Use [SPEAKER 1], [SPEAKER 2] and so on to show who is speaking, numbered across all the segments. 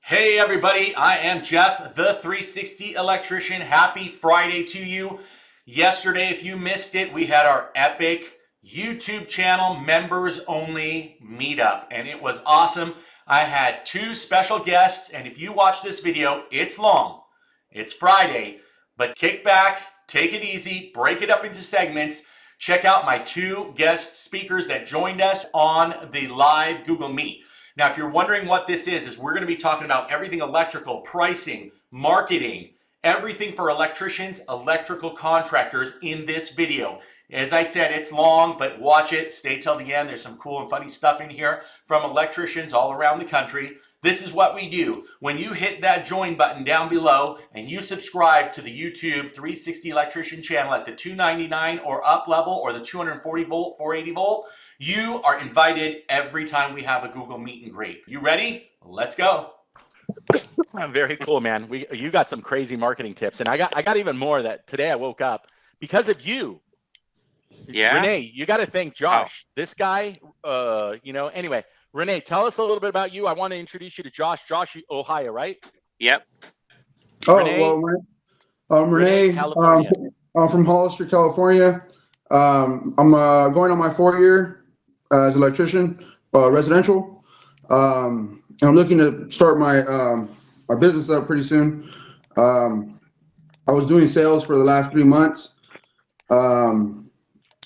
[SPEAKER 1] Hey everybody, I am Jeff, the 360 Electrician. Happy Friday to you. Yesterday, if you missed it, we had our epic YouTube channel members only meetup, and it was awesome. I had two special guests, and if you watch this video, it's long. It's Friday, but kick back, take it easy, break it up into segments. Check out my two guest speakers that joined us on the live Google Meet. Now, if you're wondering what this is we're going to be talking about everything electrical, pricing, marketing, everything for electricians, electrical contractors in this video. As I said, it's long, but watch it. Stay till the end. There's some cool and funny stuff in here from electricians all around the country. This is what we do. When you hit that join button down below and you subscribe to the YouTube 360 Electrician channel at the $299 or up level or the 240 volt, 480 volt, you are invited every time we have a Google Meet and Greet. You ready? Let's go.
[SPEAKER 2] Very cool, man. You got some crazy marketing tips, and I got even more that today I woke up because of you.
[SPEAKER 3] Yeah.
[SPEAKER 2] Renee, you got to thank Josh. This guy, anyway, Renee, tell us a little bit about you. I want to introduce you to Josh. Josh, Ohio, right?
[SPEAKER 3] Yep.
[SPEAKER 4] Oh,
[SPEAKER 2] Renee,
[SPEAKER 4] well, Renee,
[SPEAKER 2] California.
[SPEAKER 4] I'm from Hollister, California. I'm going on my 4th year as an electrician, residential. And I'm looking to start my my business up pretty soon. I was doing sales for the last 3 months, and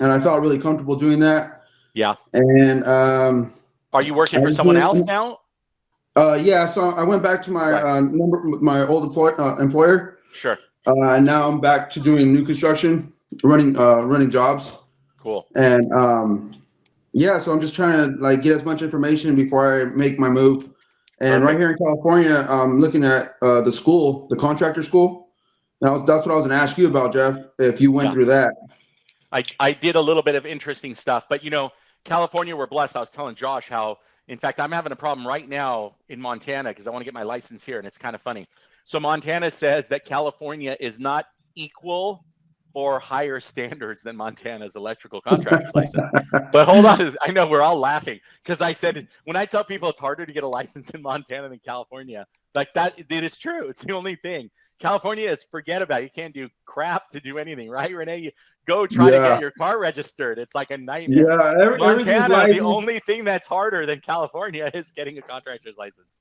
[SPEAKER 4] I felt really comfortable doing that.
[SPEAKER 2] Yeah.
[SPEAKER 4] And
[SPEAKER 2] are you working for someone else now?
[SPEAKER 4] Yeah. So I went back to my my old employer.
[SPEAKER 2] Sure.
[SPEAKER 4] And now I'm back to doing new construction, running jobs.
[SPEAKER 2] Cool.
[SPEAKER 4] And yeah, so I'm just trying to get as much information before I make my move. And right here in California, I'm looking at the school, the contractor school. Now that's what I was going to ask you about, Jeff, if you went through that.
[SPEAKER 2] I did a little bit of interesting stuff, but California, we're blessed. I was telling Josh how, in fact, I'm having a problem right now in Montana because I want to get my license here, and it's kind of funny. So Montana says that California is not equal or higher standards than Montana's electrical contractor's license. But hold on, I know we're all laughing because I said, when I tell people it's harder to get a license in Montana than California, like that, it is true. It's the only thing. California is forget about it. You can't do crap to do anything, right, Renee? You go try to get your car registered. It's like a nightmare.
[SPEAKER 4] Yeah,
[SPEAKER 2] Montana, the only thing that's harder than California is getting a contractor's license.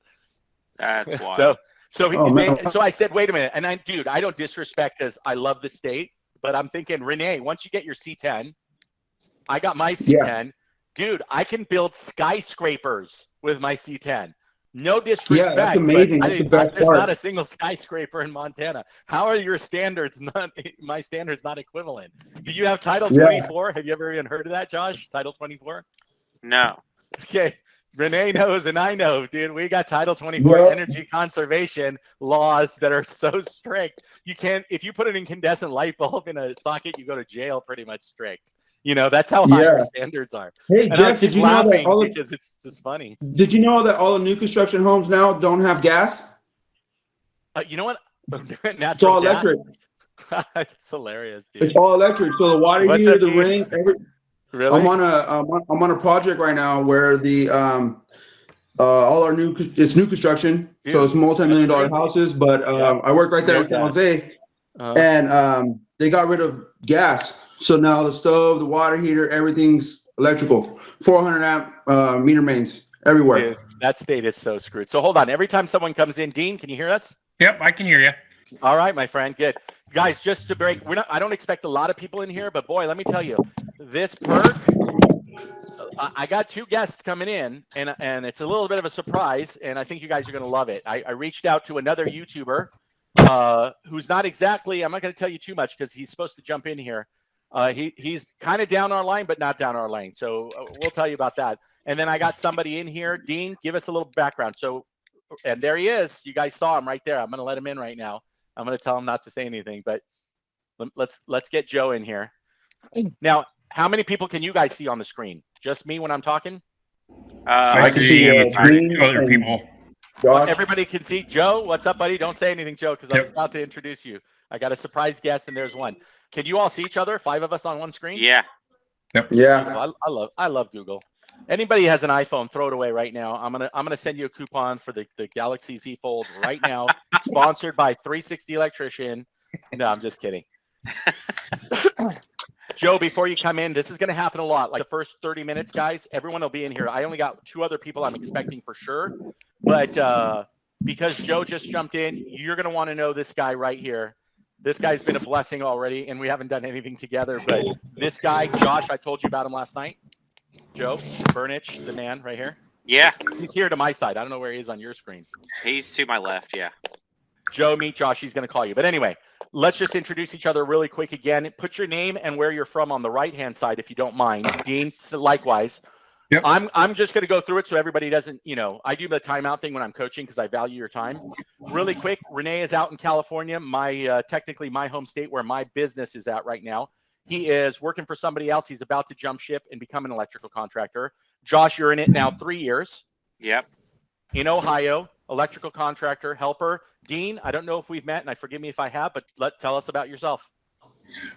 [SPEAKER 3] That's wild.
[SPEAKER 2] So I said, wait a minute. And I don't disrespect because I love the state, but I'm thinking, Renee, once you get your C10, I got my C10. Dude, I can build skyscrapers with my C10. No disrespect.
[SPEAKER 4] Yeah, that's amazing.
[SPEAKER 2] There's not a single skyscraper in Montana. How are your standards my standards not equivalent? Do you have Title 24? Have you ever even heard of that, Josh? Title 24?
[SPEAKER 3] No.
[SPEAKER 2] Okay. Renee knows and I know, dude. We got Title 24 energy conservation laws that are so strict. You can't, if you put an incandescent light bulb in a socket, you go to jail pretty much strict. That's how high our standards are.
[SPEAKER 4] Hey, Jeff, did you know that
[SPEAKER 2] because it's just funny.
[SPEAKER 4] Did you know that all the new construction homes now don't have gas?
[SPEAKER 2] You know what?
[SPEAKER 4] It's all electric.
[SPEAKER 2] It's hilarious, dude.
[SPEAKER 4] It's all electric. So the water heater, the ring,
[SPEAKER 2] Really?
[SPEAKER 4] I'm on a project right now where the all our it's new construction, so it's multi-million-dollar houses. But I work right there in San Jose, and they got rid of gas. So now the stove, the water heater, everything's electrical. 400 amp meter mains everywhere.
[SPEAKER 2] Dude, that state is so screwed. So hold on. Every time someone comes in, Dean, can you hear us?
[SPEAKER 5] Yep, I can hear you.
[SPEAKER 2] All right, my friend. Good. Guys, just to break, I don't expect a lot of people in here, but boy, let me tell you, this PERK, I got two guests coming in, and it's a little bit of a surprise, and I think you guys are going to love it. I reached out to another YouTuber who's not exactly, I'm not going to tell you too much because he's supposed to jump in here. He's kind of down our line, but not down our lane. So we'll tell you about that. And then I got somebody in here. Dean, give us a little background. So, and there he is. You guys saw him right there. I'm going to let him in right now. I'm going to tell him not to say anything, but let's get Joe in here. Now, how many people can you guys see on the screen? Just me when I'm talking?
[SPEAKER 5] I can see two other people.
[SPEAKER 2] Everybody can see. Joe, what's up, buddy? Don't say anything, Joe, because I was about to introduce you. I got a surprise guest, and there's one. Can you all see each other? 5 of us on one screen?
[SPEAKER 3] Yeah.
[SPEAKER 4] Yep. Yeah.
[SPEAKER 2] I love Google. Anybody has an iPhone, throw it away right now. I'm gonna send you a coupon for the Galaxy Z Fold right now, sponsored by 360 Electrician. No, I'm just kidding. Joe, before you come in, this is going to happen a lot. Like the first 30 minutes, guys, everyone will be in here. I only got 2 other people I'm expecting for sure. But because Joe just jumped in, you're going to want to know this guy right here. This guy's been a blessing already, and we haven't done anything together. But this guy, Josh, I told you about him last night. Joe Burnich, the man right here.
[SPEAKER 3] Yeah.
[SPEAKER 2] He's here to my side. I don't know where he is on your screen.
[SPEAKER 3] He's to my left. Yeah.
[SPEAKER 2] Joe, meet Josh. He's going to call you. But anyway, let's just introduce each other really quick again. Put your name and where you're from on the right-hand side, if you don't mind. Dean, likewise.
[SPEAKER 5] Yep.
[SPEAKER 2] I'm just going to go through it so everybody doesn't, I do the timeout thing when I'm coaching because I value your time. Really quick, Renee is out in California, technically my home state where my business is at right now. He is working for somebody else. He's about to jump ship and become an electrical contractor. Josh, you're in it now 3 years.
[SPEAKER 3] Yep.
[SPEAKER 2] In Ohio, electrical contractor, helper. Dean, I don't know if we've met, and forgive me if I have, but tell us about yourself.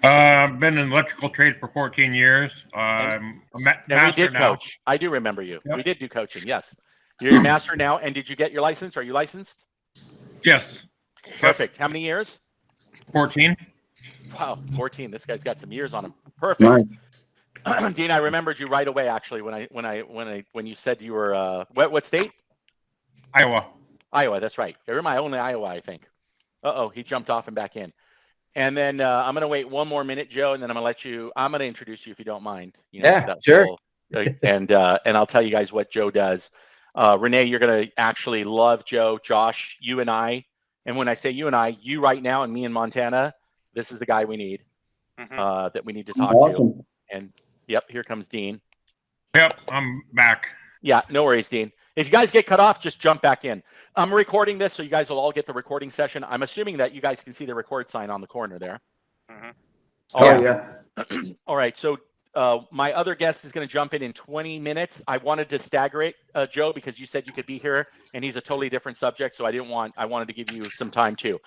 [SPEAKER 5] I've been in electrical trade for 14 years. I'm a master
[SPEAKER 2] we did
[SPEAKER 5] now.
[SPEAKER 2] coach. I do remember you.
[SPEAKER 5] Yep.
[SPEAKER 2] We did do coaching, yes. You're a master now, and did you get your license? Are you licensed?
[SPEAKER 5] Yes.
[SPEAKER 2] Perfect. How many years?
[SPEAKER 5] 14.
[SPEAKER 2] Wow, 14. This guy's got some years on him. Perfect. Nice. Dean, I remembered you right away. Actually, when you said you were what state?
[SPEAKER 5] Iowa.
[SPEAKER 2] Iowa. That's right. You're my only Iowa, I think. He jumped off and back in. And then I'm gonna wait one more minute, Joe, and then I'm gonna introduce you if you don't mind.
[SPEAKER 6] Yeah, sure.
[SPEAKER 2] And I'll tell you guys what Joe does. Renee, you're gonna actually love Joe. Josh, you and I, and when I say you and I, you right now and me in Montana, this is the guy we need that we need to talk to. And yep, here comes Dean.
[SPEAKER 5] Yep, I'm back.
[SPEAKER 2] Yeah, no worries, Dean. If you guys get cut off, just jump back in. I'm recording this, so you guys will all get the recording session. I'm assuming that you guys can see the record sign on the corner there.
[SPEAKER 4] Yeah.
[SPEAKER 2] All right, so my other guest is going to jump in 20 minutes. I wanted to stagger it, Joe, because you said you could be here, and he's a totally different subject, so I wanted to give you some time too.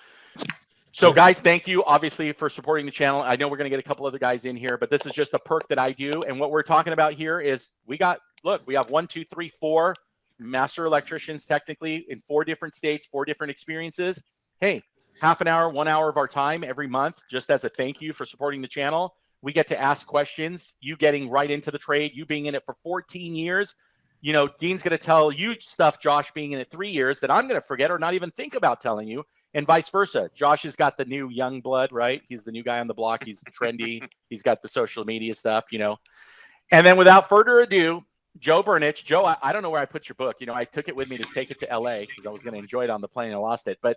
[SPEAKER 2] So guys, thank you obviously for supporting the channel. I know we're going to get a couple other guys in here, but this is just a perk that I do. And what we're talking about here is we have 1, 2, 3, 4 master electricians technically in 4 different states, 4 different experiences. Hey, half an hour, 1 hour of our time every month, just as a thank you for supporting the channel. We get to ask questions, you getting right into the trade, you being in it for 14 years. Dean's going to tell you stuff, Josh being in it 3 years, that I'm going to forget or not even think about telling you. And vice versa. Josh has got the new young blood, right? He's the new guy on the block. He's trendy. He's got the social media stuff, And then without further ado, Joe Burnich. Joe, I don't know where I put your book. I took it with me to take it to LA because I was going to enjoy it on the plane and I lost it. But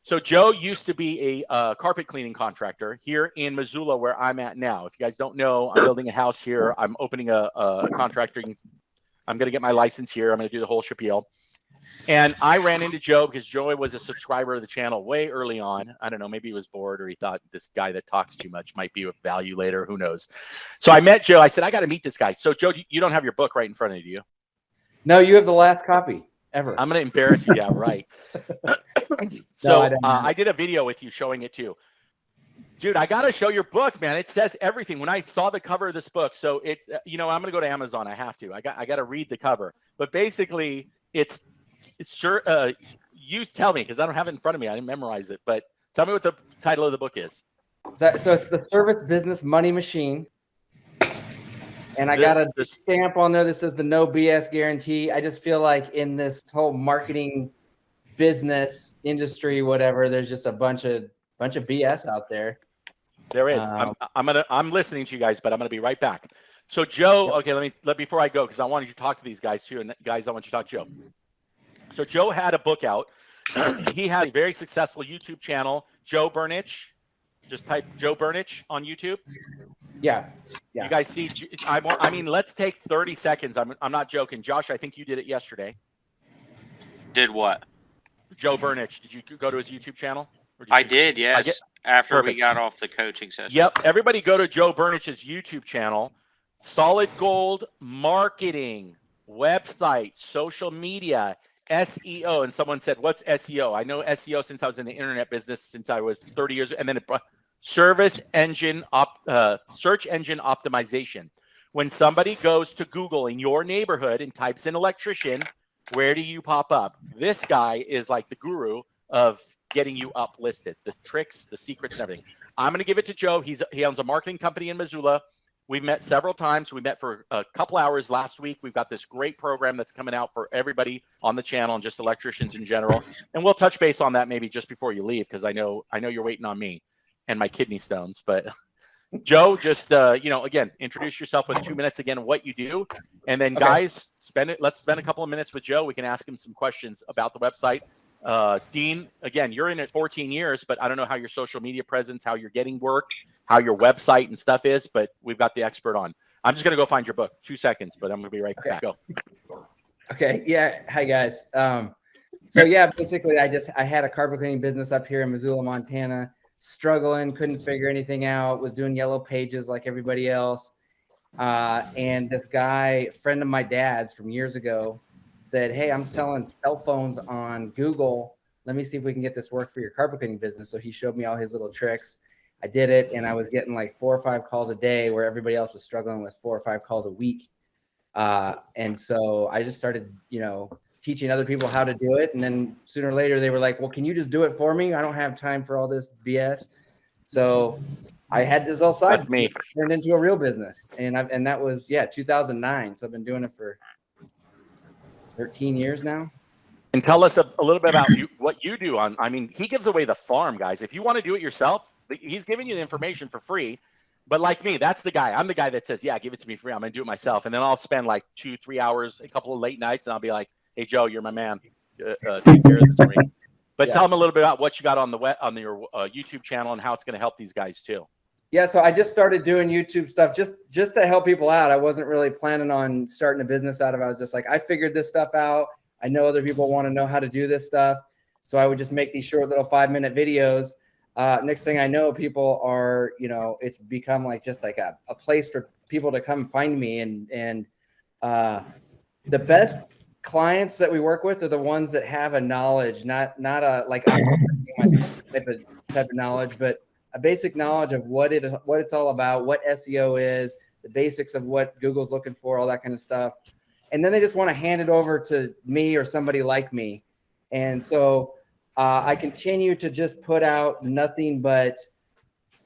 [SPEAKER 2] so Joe used to be a carpet cleaning contractor here in Missoula where I'm at now. If you guys don't know, I'm building a house here. I'm opening a contracting. I'm going to get my license here. I'm going to do the whole spiel. And I ran into Joe because Joe was a subscriber of the channel way early on. I don't know, maybe he was bored or he thought this guy that talks too much might be of value later. Who knows? So I met Joe. I said, I got to meet this guy. So Joe, you don't have your book right in front of you, do you?
[SPEAKER 6] No, you have the last copy ever.
[SPEAKER 2] I'm going to embarrass you. Yeah, right. So I did a video with you showing it too. Dude, I got to show your book, man. It says everything. When I saw the cover of this book, so it's, I'm going to go to Amazon. I have to. I got to read the cover. But basically, it's sure. You tell me because I don't have it in front of me. I didn't memorize it. But tell me what the title of the book is.
[SPEAKER 6] So it's the Service Business Money Machine. And I got a stamp on there that says the no BS guarantee. I just feel like in this whole marketing business industry, whatever, there's just a bunch of BS out there.
[SPEAKER 2] There is. I'm listening to you guys, but I'm gonna be right back. So Joe, okay, before I go, because I wanted you to talk to these guys too, and guys, I want you to talk to Joe. So Joe had a book out. He had a very successful YouTube channel, Joe Burnich. Just type Joe Burnich on YouTube.
[SPEAKER 6] Yeah.
[SPEAKER 2] You guys see? I mean, let's take 30 seconds. I'm not joking, Josh. I think you did it yesterday.
[SPEAKER 3] Did what?
[SPEAKER 2] Joe Burnich. Did you go to his YouTube channel?
[SPEAKER 3] I did, yes. After we got off the coaching session.
[SPEAKER 2] Yep. Everybody go to Joe Burnich's YouTube channel. Solid gold marketing, website, social media, SEO. And someone said, what's SEO? I know SEO since I was in the internet business since I was 30 years. And then search engine optimization. When somebody goes to Google in your neighborhood and types in electrician, where do you pop up? This guy is like the guru of getting you up listed, the tricks, the secrets, and everything. I'm going to give it to Joe. He owns a marketing company in Missoula. We've met several times. We met for a couple hours last week. We've got this great program that's coming out for everybody on the channel and just electricians in general. And we'll touch base on that maybe just before you leave, because I know you're waiting on me and my kidney stones. But Joe, just again, introduce yourself with 2 minutes again, what you do, and then guys, let's spend a couple of minutes with Joe. We can ask him some questions about the website. Dean, again, you're in it 14 years, but I don't know how your social media presence, how you're getting work, how your website and stuff is, but we've got the expert on. I'm just going to go find your book. 2 seconds, but I'm going to be right back. Go.
[SPEAKER 6] Okay. Yeah. Hi, guys. So yeah, basically I had a carpet cleaning business up here in Missoula, Montana, struggling, couldn't figure anything out, was doing yellow pages like everybody else. And this guy, friend of my dad's from years ago, said, "Hey, I'm selling cell phones on Google. Let me see if we can get this work for your carpet cleaning business." So he showed me all his little tricks. I did it, and I was getting like 4 or 5 calls a day, where everybody else was struggling with 4 or 5 calls a week. And so I just started, teaching other people how to do it. And then sooner or later they were like, "Well, can you just do it for me? I don't have time for all this BS." So I had this little side turned into a real business. And that was 2009. So I've been doing it for 13 years now.
[SPEAKER 2] And tell us a little bit about what you do he gives away the farm, guys. If you want to do it yourself, he's giving you the information for free. But like me, that's the guy. I'm the guy that says, "Yeah, give it to me free. I'm going to do it myself." And then I'll spend like 2-3 hours, a couple of late nights, and I'll be like, "Hey, Joe, you're my man. Take care of this for me." But tell them a little bit about what you got on your YouTube channel and how it's going to help these guys too.
[SPEAKER 6] Yeah, so I just started doing YouTube stuff just to help people out. I wasn't really planning on starting a business out of it. I was just like, I figured this stuff out. I know other people want to know how to do this stuff. So I would just make these short little 5-minute videos. Next thing I know, people are, it's become like just like a place for people to come find me. And the best clients that we work with are the ones that have a knowledge, not a like type of knowledge, but a basic knowledge of what it's all about, what SEO is, the basics of what Google's looking for, all that kind of stuff. And then they just want to hand it over to me or somebody like me. And so I continue to just put out nothing but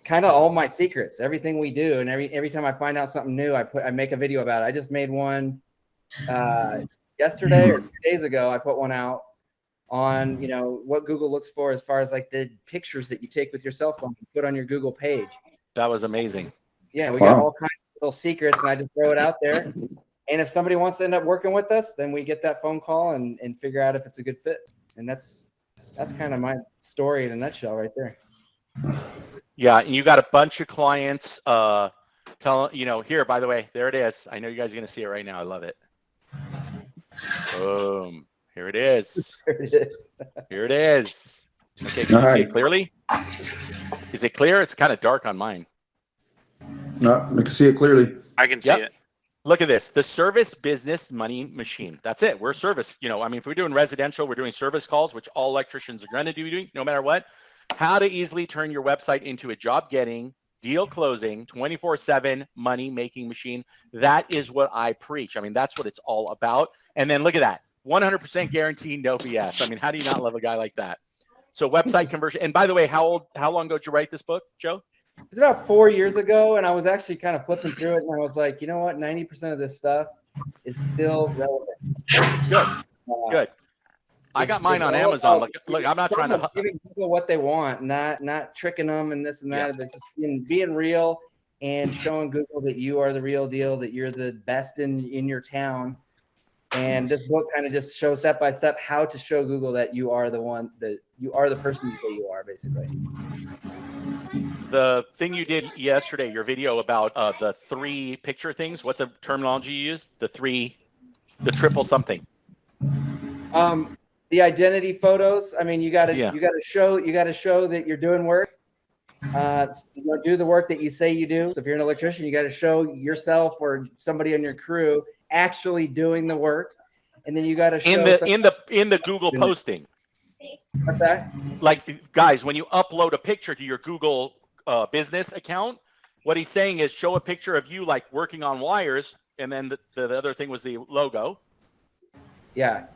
[SPEAKER 6] kind of all my secrets, everything we do. And every time I find out something new, I make a video about it. I just made one yesterday or 2 days ago. I put one out on, what Google looks for as far as like the pictures that you take with your cell phone and put on your Google page.
[SPEAKER 2] That was amazing.
[SPEAKER 6] Yeah, we got all kinds of little secrets, and I just throw it out there. And if somebody wants to end up working with us, then we get that phone call and figure out if it's a good fit. And that's kind of my story in a nutshell right there.
[SPEAKER 2] Yeah, and you got a bunch of clients. Here, by the way, there it is. I know you guys are going to see it right now. I love it. Boom. Here it is. Here it is. Okay, can you see it clearly? Is it clear? It's kind of dark on mine.
[SPEAKER 4] No, I can see it clearly.
[SPEAKER 3] I can see it.
[SPEAKER 2] Look at this. The service business money machine. That's it. We're service. If we're doing residential, we're doing service calls, which all electricians are going to do no matter what. How to easily turn your website into a job getting, deal closing, 24/7 money making machine. That is what I preach. That's what it's all about. And then look at that. 100% guaranteed, no BS. How do you not love a guy like that? So website conversion. And by the way, how long ago did you write this book, Joe?
[SPEAKER 6] It was about 4 years ago, and I was actually kind of flipping through it, and I was like, you know what? 90% of this stuff is still relevant.
[SPEAKER 2] Good. I got mine on Amazon. Look, I'm not trying to
[SPEAKER 6] giving people what they want, not tricking them and this and that. But just being real and showing Google that you are the real deal, that you're the best in your town. And this book kind of just shows step by step how to show Google that you are the one, that you are the person you say you are, basically.
[SPEAKER 2] The thing you did yesterday, your video about the 3 picture things. What's the terminology you used? The triple something.
[SPEAKER 6] The identity photos. You got to show that you're doing work. Do the work that you say you do. So if you're an electrician, you got to show yourself or somebody on your crew actually doing the work, and then you got to show
[SPEAKER 2] in the Google posting.
[SPEAKER 6] What's that?
[SPEAKER 2] Like, guys, when you upload a picture to your Google business account, What he's saying is show a picture of you like working on wires, and then the other thing was the logo.
[SPEAKER 6] Yeah.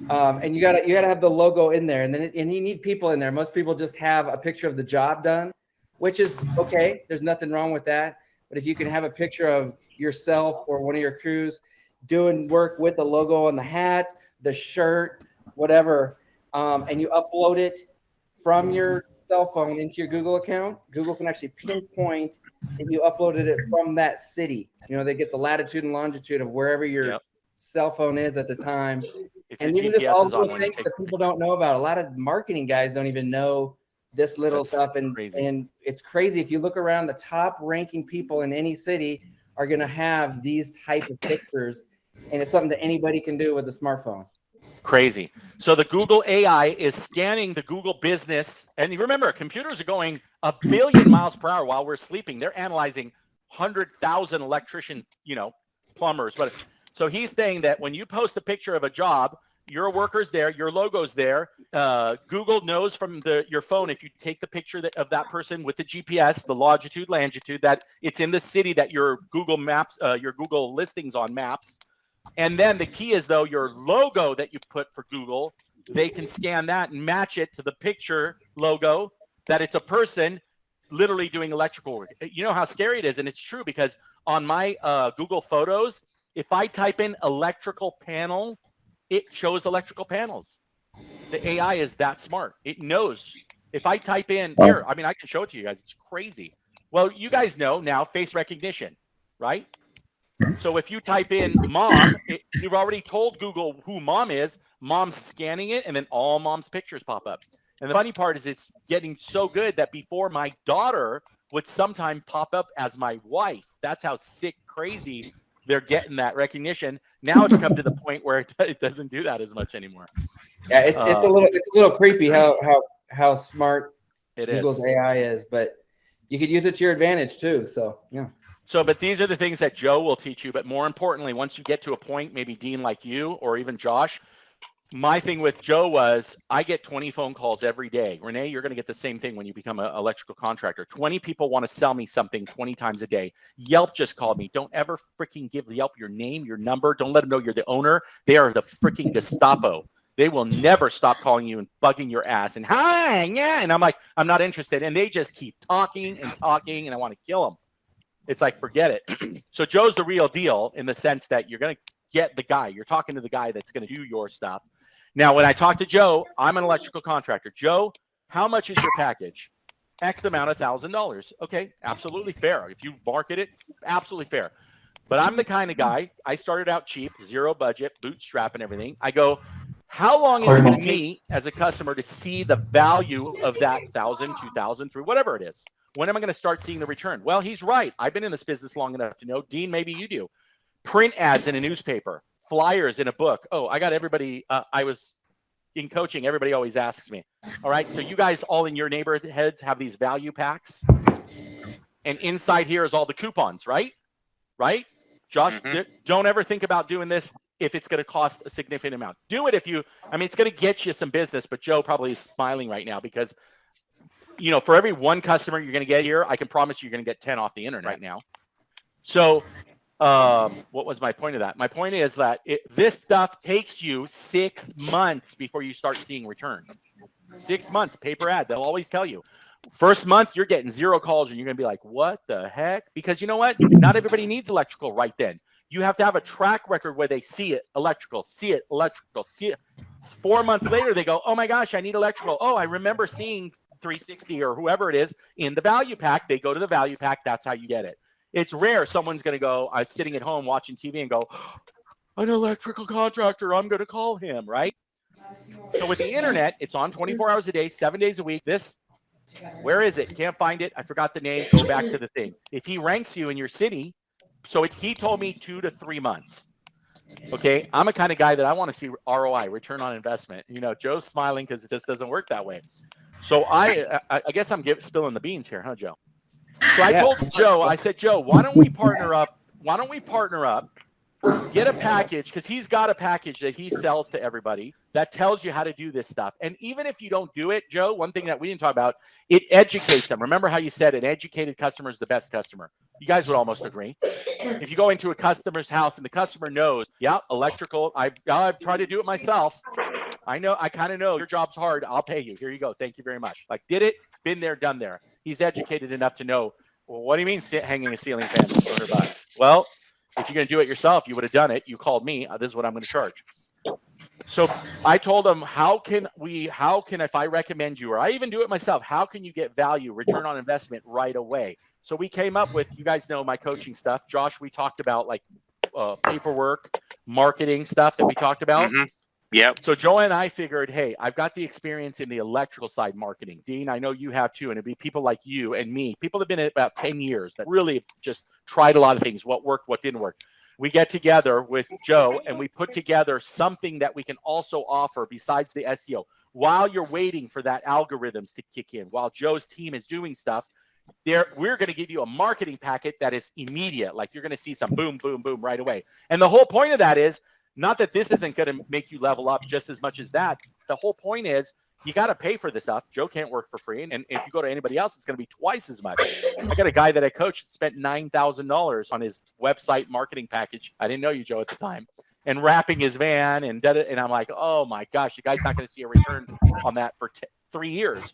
[SPEAKER 6] And you gotta have the logo in there, and and you need people in there. Most people just have a picture of the job done, which is okay. There's nothing wrong with that. But if you can have a picture of yourself or one of your crews doing work with the logo on the hat, the shirt, whatever, and you upload it from your cell phone into your Google account, Google can actually pinpoint if you uploaded it from that city. You know, they get the latitude and longitude of wherever your cell phone is at the time. And these are just all little things that people don't know about. A lot of marketing guys don't even know this little stuff. And it's crazy. If you look around, the top ranking people in any city are going to have these type of pictures. And it's something that anybody can do with a smartphone.
[SPEAKER 2] Crazy. So the Google AI is scanning the Google business. And remember, computers are going 1 billion miles per hour while we're sleeping. They're analyzing 100,000 electrician, plumbers. But so he's saying that when you post a picture of a job, your worker's there, your logo's there. Google knows from your phone, if you take the picture of that person with the GPS, the longitude, longitude, that it's in the city that your Google Maps, your Google listings on maps. And then the key is, though, your logo that you put for Google, they can scan that and match it to the picture logo that it's a person literally doing electrical work. You know how scary it is, and it's true, because on my Google Photos, if I type in electrical panel, it shows electrical panels. The AI is that smart. It knows. If I type in here, I can show it to you guys. It's crazy. Well, you guys know now face recognition, right? So if you type in mom, you've already told Google who mom is. Mom's scanning it, and then all mom's pictures pop up. And the funny part is it's getting so good that before, my daughter would sometimes pop up as my wife. That's how sick, crazy they're getting that recognition. Now it's come to the point where it doesn't do that as much anymore.
[SPEAKER 6] Yeah, it's a little creepy how smart Google's AI is, but you could use it to your advantage too. So yeah.
[SPEAKER 2] So, but these are the things that Joe will teach you. But more importantly, once you get to a point, maybe Dean like you or even Josh, my thing with Joe was I get 20 phone calls every day. Renee, you're going to get the same thing when you become an electrical contractor. 20 people want to sell me something 20 times a day. Yelp just called me. Don't ever freaking give Yelp your name, your number. Don't let them know you're the owner. They are the freaking Gestapo. They will never stop calling you and bugging your ass. And hi, yeah. And I'm like, I'm not interested. And they just keep talking, and I want to kill them. It's like, forget it. So Joe's the real deal in the sense that you're going to get the guy. You're talking to the guy that's going to do your stuff. Now, when I talk to Joe, I'm an electrical contractor. Joe, how much is your package? X amount of $1,000. Okay, absolutely fair. If you market it, absolutely fair. But I'm the kind of guy, I started out cheap, zero budget, bootstrap and everything. I go, how long is it going to take me as a customer to see the value of that 1,000, 2,000, 3, whatever it is? When am I going to start seeing the return? Well, he's right. I've been in this business long enough to know. Dean, maybe you do. Print ads in a newspaper, flyers in a book. Oh, I got everybody. I was in coaching. Everybody always asks me. All right. So you guys all in your neighborhoods have these value packs. And inside here is all the coupons, right? Right? Josh, don't ever think about doing this if it's going to cost a significant amount. Do it if you, it's going to get you some business. But Joe probably is smiling right now because, for every one customer you're going to get here, I can promise you're going to get 10 off the internet right now. So what was my point of that? My point is that this stuff takes you 6 months before you start seeing returns. 6 months, paper ad. They'll always tell you. First month, you're getting 0 calls, and you're going to be like, what the heck? Because you know what? Not everybody needs electrical right then. You have to have a track record where they see it, electrical, see it, electrical, see it. 4 months later, they go, oh my gosh, I need electrical. Oh, I remember seeing 360 or whoever it is in the value pack. They go to the value pack. That's how you get it. It's rare someone's going to go, I'm sitting at home watching TV and go, an electrical contractor, I'm going to call him, right? So with the internet, it's on 24 hours a day, 7 days a week. Where is it? Can't find it. I forgot the name. Go back to the thing. If he ranks you in your city, he told me 2 to 3 months. Okay. I'm a kind of guy that I want to see ROI, return on investment. Joe's smiling because it just doesn't work that way. So I guess I'm spilling the beans here, huh, Joe? So I told Joe, I said, Joe, why don't we partner up? Get a package, because he's got a package that he sells to everybody that tells you how to do this stuff. And even if you don't do it, Joe, one thing that we didn't talk about, it educates them. Remember how you said an educated customer is the best customer? You guys would almost agree. If you go into a customer's house and the customer knows, yeah, electrical, I've tried to do it myself. I know, I kind of know your job's hard. I'll pay you. Here you go. Thank you very much. Like, did it, been there, done there. He's educated enough to know, well, what do you mean hanging a ceiling fan for $200? Well, if you're going to do it yourself, you would have done it. You called me. This is what I'm going to charge. So I told them, if I recommend you, or I even do it myself, how can you get value, return on investment right away? So we came up with, you guys know my coaching stuff. Josh, we talked about like paperwork, marketing stuff that we talked about.
[SPEAKER 3] Mm-hmm. Yep.
[SPEAKER 2] So Joe and I figured, hey, I've got the experience in the electrical side marketing. Dean, I know you have too. And it'd be people like you and me. People have been in about 10 years that really just tried a lot of things, what worked, what didn't work. We get together with Joe and we put together something that we can also offer besides the SEO. While you're waiting for that algorithms to kick in, while Joe's team is doing stuff, we're going to give you a marketing packet that is immediate. Like you're going to see some boom, boom, boom right away. And the whole point of that is, not that this isn't going to make you level up just as much as that. The whole point is you got to pay for this stuff. Joe can't work for free. And if you go to anybody else, it's going to be twice as much. I got a guy that I coached spent $9,000 on his website marketing package. I didn't know you, Joe, at the time. And wrapping his van and I'm like, oh my gosh, you guys not going to see a return on that for 3 years.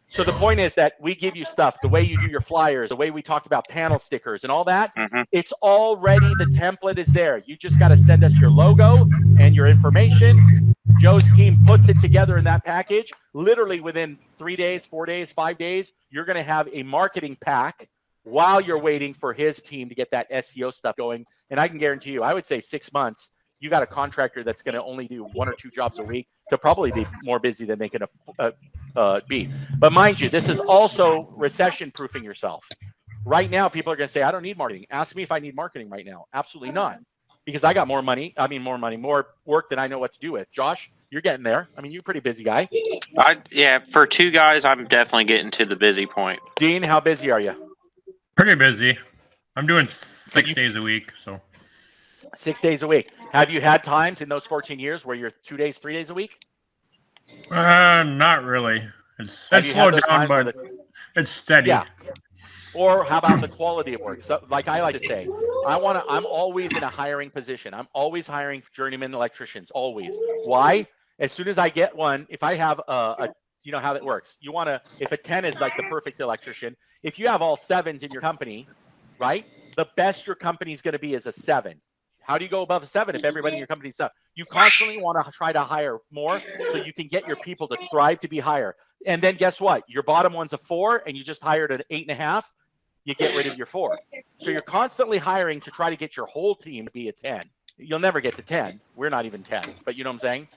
[SPEAKER 2] So the point is that we give you stuff, the way you do your flyers, the way we talked about panel stickers and all that, it's already, the template is there. You just got to send us your logo and your information. Joe's team puts it together in that package. Literally within 3 days, 4 days, 5 days, you're going to have a marketing pack while you're waiting for his team to get that SEO stuff going. And I can guarantee you, I would say 6 months, you got a contractor that's going to only do 1 or 2 jobs a week to probably be more busy than they can be. But mind you, this is also recession proofing yourself. Right now, people are going to say, I don't need marketing. Ask me if I need marketing right now. Absolutely not. Because I got more work than I know what to do with. Josh, you're getting there. I mean, you're a pretty busy guy.
[SPEAKER 3] Yeah, for 2 guys, I'm definitely getting to the busy point.
[SPEAKER 2] Dean, how busy are you?
[SPEAKER 5] Pretty busy. I'm doing 6 days a week, so.
[SPEAKER 2] 6 days a week. Have you had times in those 14 years where you're 2 days, 3 days a week?
[SPEAKER 5] Not really. It's slowed down, but it's steady.
[SPEAKER 2] Yeah. Or how about the quality of work? So, like I like to say, I'm always in a hiring position. I'm always hiring journeyman electricians, always. Why? As soon as I get one, if I have you know how that works. You want to, if a 10 is like the perfect electrician, if you have all 7s in your company, right? The best your company is going to be is a 7. How do you go above a 7 if everybody in your company is 7? You constantly want to try to hire more so you can get your people to thrive to be higher. And then guess what? Your bottom one's a 4 and you just hired an 8.5. You get rid of your 4. So you're constantly hiring to try to get your whole team to be a 10. You'll never get to 10. We're not even 10s, but you know what I'm saying?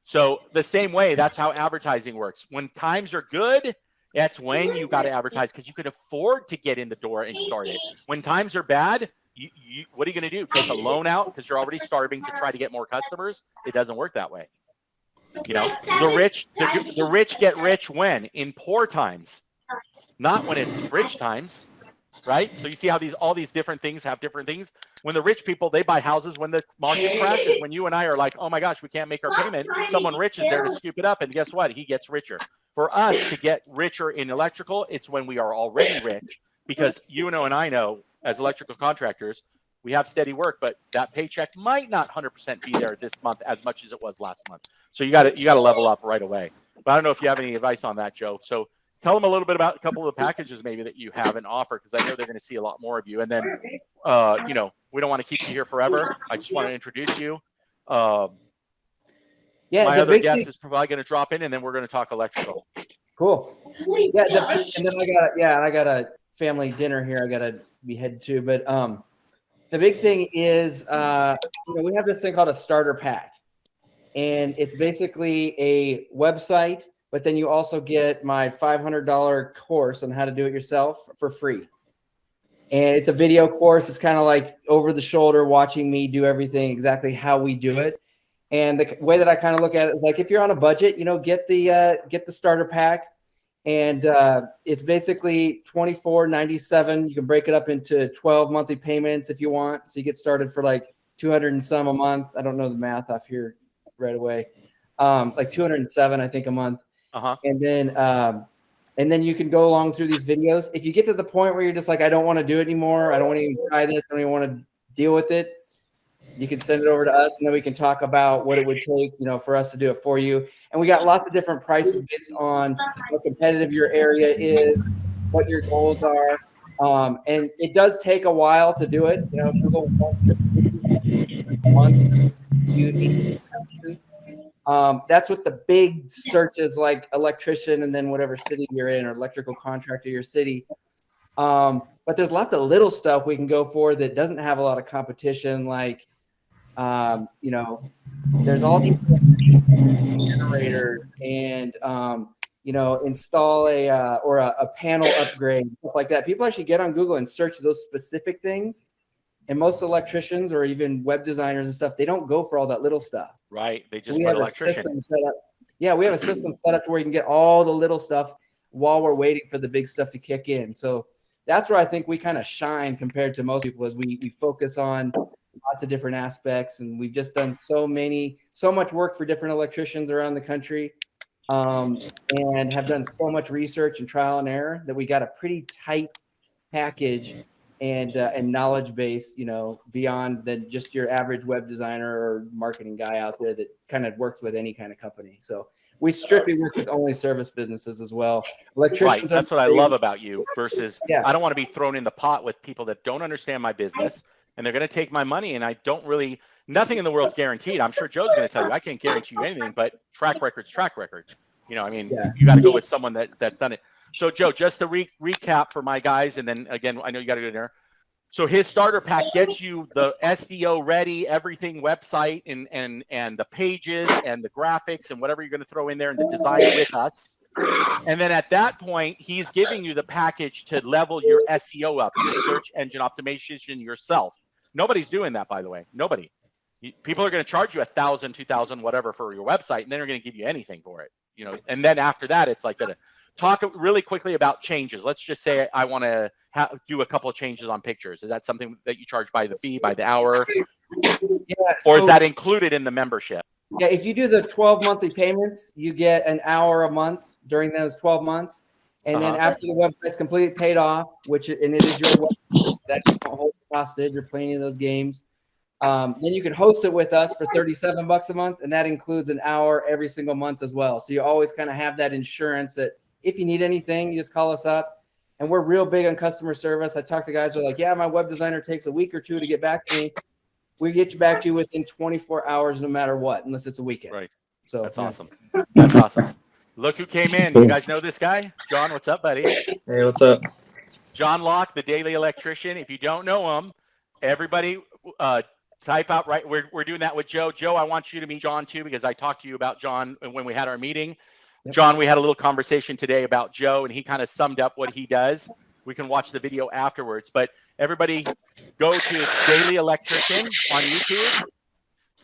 [SPEAKER 2] So the same way, that's how advertising works. When times are good, that's when you got to advertise because you can afford to get in the door and start it. When times are bad, what are you going to do? Take a loan out because you're already starving to try to get more customers? It doesn't work that way. You know, the rich get rich when? In poor times, not when it's rich times, right? So you see how all these different things have different things. When the rich people, they buy houses when the market crashes. When you and I are like, oh my gosh, we can't make our payment, someone rich is there to scoop it up. And guess what? He gets richer. For us to get richer in electrical, it's when we are already rich because you know and I know as electrical contractors, we have steady work, but that paycheck might not 100% be there this month as much as it was last month. So you got to level up right away. But I don't know if you have any advice on that, Joe. So tell them a little bit about a couple of the packages maybe that you have and offer, because I know they're going to see a lot more of you. And then, you know, we don't want to keep you here forever. I just want to introduce you.
[SPEAKER 6] Yeah,
[SPEAKER 2] my other guest is probably going to drop in, and then we're going to talk electrical.
[SPEAKER 6] Cool. Yeah, and then I got a family dinner here. I got to be headed to, but the big thing is, you know, we have this thing called a starter pack, and it's basically a website, but then you also get my $500 course on how to do it yourself for free. And it's a video course. It's kind of like over the shoulder, watching me do everything exactly how we do it. And the way that I kind of look at it is like, if you're on a budget, you know, get the starter pack. And it's basically $24.97. You can break it up into 12 monthly payments if you want. So you get started for like 200 and some a month. I don't know the math off here right away. Like 207, I think, a month. And then you can go along through these videos. If you get to the point where you're just like, I don't want to do it anymore, I don't want to even try this, I don't even want to deal with it, you can send it over to us, and then we can talk about what it would take, for us to do it for you. And we got lots of different prices based on how competitive your area is, what your goals are. And it does take a while to do it. Google once. That's what the big searches like electrician and then whatever city you're in, or electrical contractor your city. But there's lots of little stuff we can go for that doesn't have a lot of competition. Like, there's all these generators and, install a panel upgrade, stuff like that. People actually get on Google and search those specific things. And most electricians or even web designers and stuff, they don't go for all that little stuff.
[SPEAKER 2] Right. They just put electrician.
[SPEAKER 6] Yeah, we have a system set up to where you can get all the little stuff while we're waiting for the big stuff to kick in. So that's where I think we kind of shine compared to most people, is we focus on lots of different aspects, and we've just done so much work for different electricians around the country, and have done so much research and trial and error that we got a pretty tight package and knowledge base, beyond than just your average web designer or marketing guy out there that kind of works with any kind of company. So we strictly work with only service businesses as well. Electricians.
[SPEAKER 2] Right. That's what I love about you versus I don't want to be thrown in the pot with people that don't understand my business and they're going to take my money, and I don't really, nothing in the world's guaranteed. I'm sure Joe's going to tell you, I can't guarantee you anything, but track record's track record. You got to go with someone that's done it. So Joe, just to recap for my guys, and then again, I know you got to go there. So his starter pack gets you the SEO ready, everything, website and the pages and the graphics and whatever you're going to throw in there and the design with us. And then at that point, he's giving you the package to level your SEO up, your search engine optimization yourself. Nobody's doing that, by the way. Nobody. People are going to charge you $1,000, $2,000, whatever for your website, and then they're going to give you anything for it. And then after that, it's like talk really quickly about changes. Let's just say I want to do a couple of changes on pictures. Is that something that you charge by the fee, by the hour? Or is that included in the membership?
[SPEAKER 6] Yeah, if you do the 12 monthly payments, you get an hour a month during those 12 months. And then after the website's completely paid off, and it is your website, that you don't hold hostage, you're playing in those games. Then you can host it with us for $37 a month, and that includes an hour every single month as well. So you always kind of have that insurance that if you need anything, you just call us up. And we're real big on customer service. I talk to guys who are like, yeah, my web designer takes a week or two to get back to me. We get you back to you within 24 hours, no matter what, unless it's a weekend.
[SPEAKER 2] Right.
[SPEAKER 6] So
[SPEAKER 2] that's awesome. That's awesome. Look who came in. You guys know this guy? John, what's up, buddy?
[SPEAKER 7] Hey, what's up?
[SPEAKER 2] John Locke, the Daily Electrician. If you don't know him, everybody type out right. We're doing that with Joe. Joe, I want you to meet John too, because I talked to you about John when we had our meeting. Yep. John, we had a little conversation today about Joe, and he kind of summed up what he does. We can watch the video afterwards, but everybody go to Daily Electrician on YouTube.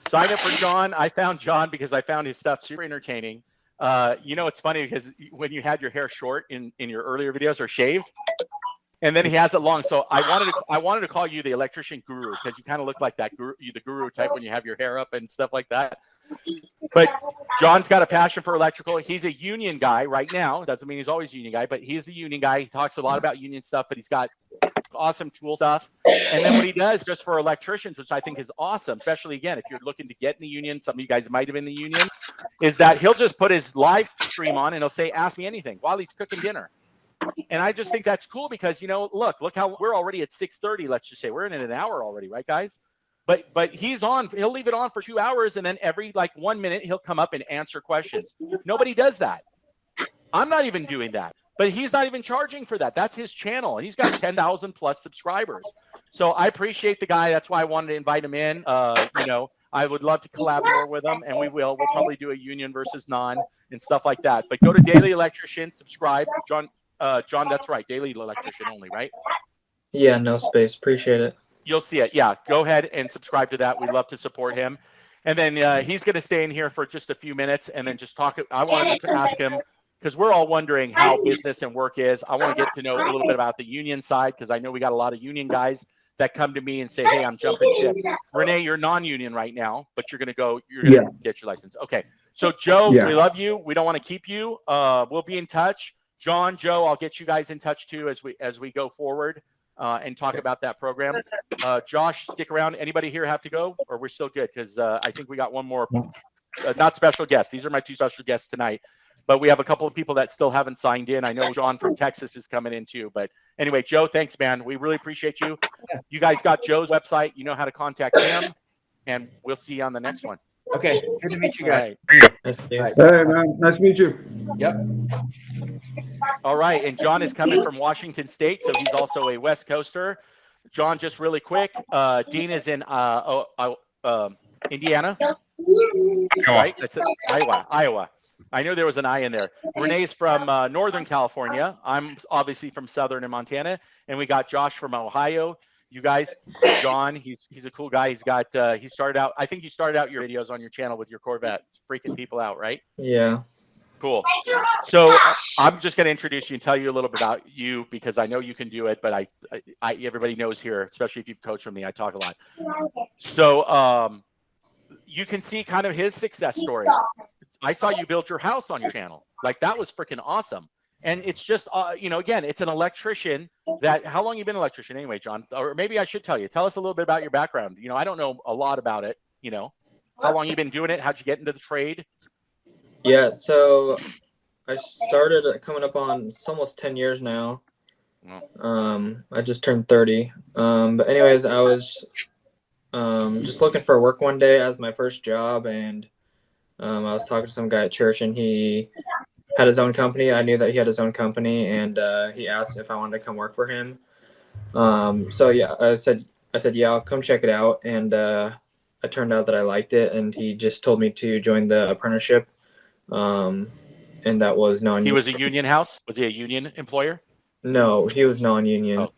[SPEAKER 2] Sign up for John. I found John because I found his stuff super entertaining. It's funny because when you had your hair short in your earlier videos or shaved, and then he has it long. So I wanted to call you the electrician guru because you kind of look like that guru, the guru type when you have your hair up and stuff like that. But John's got a passion for electrical. He's a union guy right now. Doesn't mean he's always a union guy, but he's the union guy. He talks a lot about union stuff, but he's got awesome tool stuff. And then what he does just for electricians, which I think is awesome, especially again, if you're looking to get in the union, some of you guys might have been in the union, is that he'll just put his live stream on and he'll say, ask me anything while he's cooking dinner. And I just think that's cool because, look how we're already at 6:30. Let's just say we're in an hour already, right, guys? But he's on, he'll leave it on for 2 hours. And then every 1 minute, he'll come up and answer questions. Nobody does that. I'm not even doing that, but he's not even charging for that. That's his channel. And he's got 10,000 plus subscribers. So I appreciate the guy. That's why I wanted to invite him in. I would love to collab more with him, and we will. We'll probably do a union versus non and stuff like that. But go to Daily Electrician, subscribe. John, that's right. Daily Electrician only, right?
[SPEAKER 7] Yeah, no space. Appreciate it.
[SPEAKER 2] You'll see it. Yeah, go ahead and subscribe to that. We'd love to support him. And then he's going to stay in here for just a few minutes and then just talk. I wanted to ask him, because we're all wondering how business and work is. I want to get to know a little bit about the union side, because I know we got a lot of union guys that come to me and say, hey, I'm jumping ship. Renee, you're non-union right now, but you're going to get your license. Okay. So Joe, we love you. We don't want to keep you. We'll be in touch. John, Joe, I'll get you guys in touch too as we go forward and talk about that program. Josh, stick around. Anybody here have to go, or we're still good? Because I think we got one more, not special guest. These are my 2 special guests tonight, but we have a couple of people that still haven't signed in. I know John from Texas is coming in too. But anyway, Joe, thanks, man. We really appreciate you. You guys got Joe's website. You know how to contact him, and we'll see you on the next one.
[SPEAKER 6] Okay. Good to meet you guys.
[SPEAKER 7] Nice to meet you.
[SPEAKER 6] All right.
[SPEAKER 4] Hey, man. Nice to meet you.
[SPEAKER 6] Yep.
[SPEAKER 2] All right, and John is coming from Washington State, so he's also a West Coaster. John, just really quick, Dean is in Indiana, right? I said Iowa. I knew there was an I in there. Renee's from Northern California. I'm obviously from Southern and Montana, and we got Josh from Ohio. You guys, John, he's a cool guy. He's got he started out. I think you started out your videos on your channel with your Corvette, freaking people out, right?
[SPEAKER 7] Yeah.
[SPEAKER 2] Cool. So I'm just going to introduce you and tell you a little bit about you because I know you can do it, but I everybody knows here, especially if you've coached with me, I talk a lot. So you can see kind of his success story. I saw you build your house on your channel. Like that was freaking awesome. And it's just, again, it's an electrician that, how long you been an electrician anyway, John? Or maybe I should tell you, tell us a little bit about your background. I don't know a lot about it, how long you been doing it? How'd you get into the trade?
[SPEAKER 7] Yeah, so I started coming up on it's almost 10 years now. I just turned 30. But anyways, I was just looking for work one day as my first job, and I was talking to some guy at church, and he had his own company. I knew that he had his own company, and he asked if I wanted to come work for him. So yeah, I said yeah, I'll come check it out, and it turned out that I liked it, and he just told me to join the apprenticeship. And that was non-union.
[SPEAKER 2] He was a union house? Was he a union employer?
[SPEAKER 7] No, he was non-union.
[SPEAKER 2] Oh.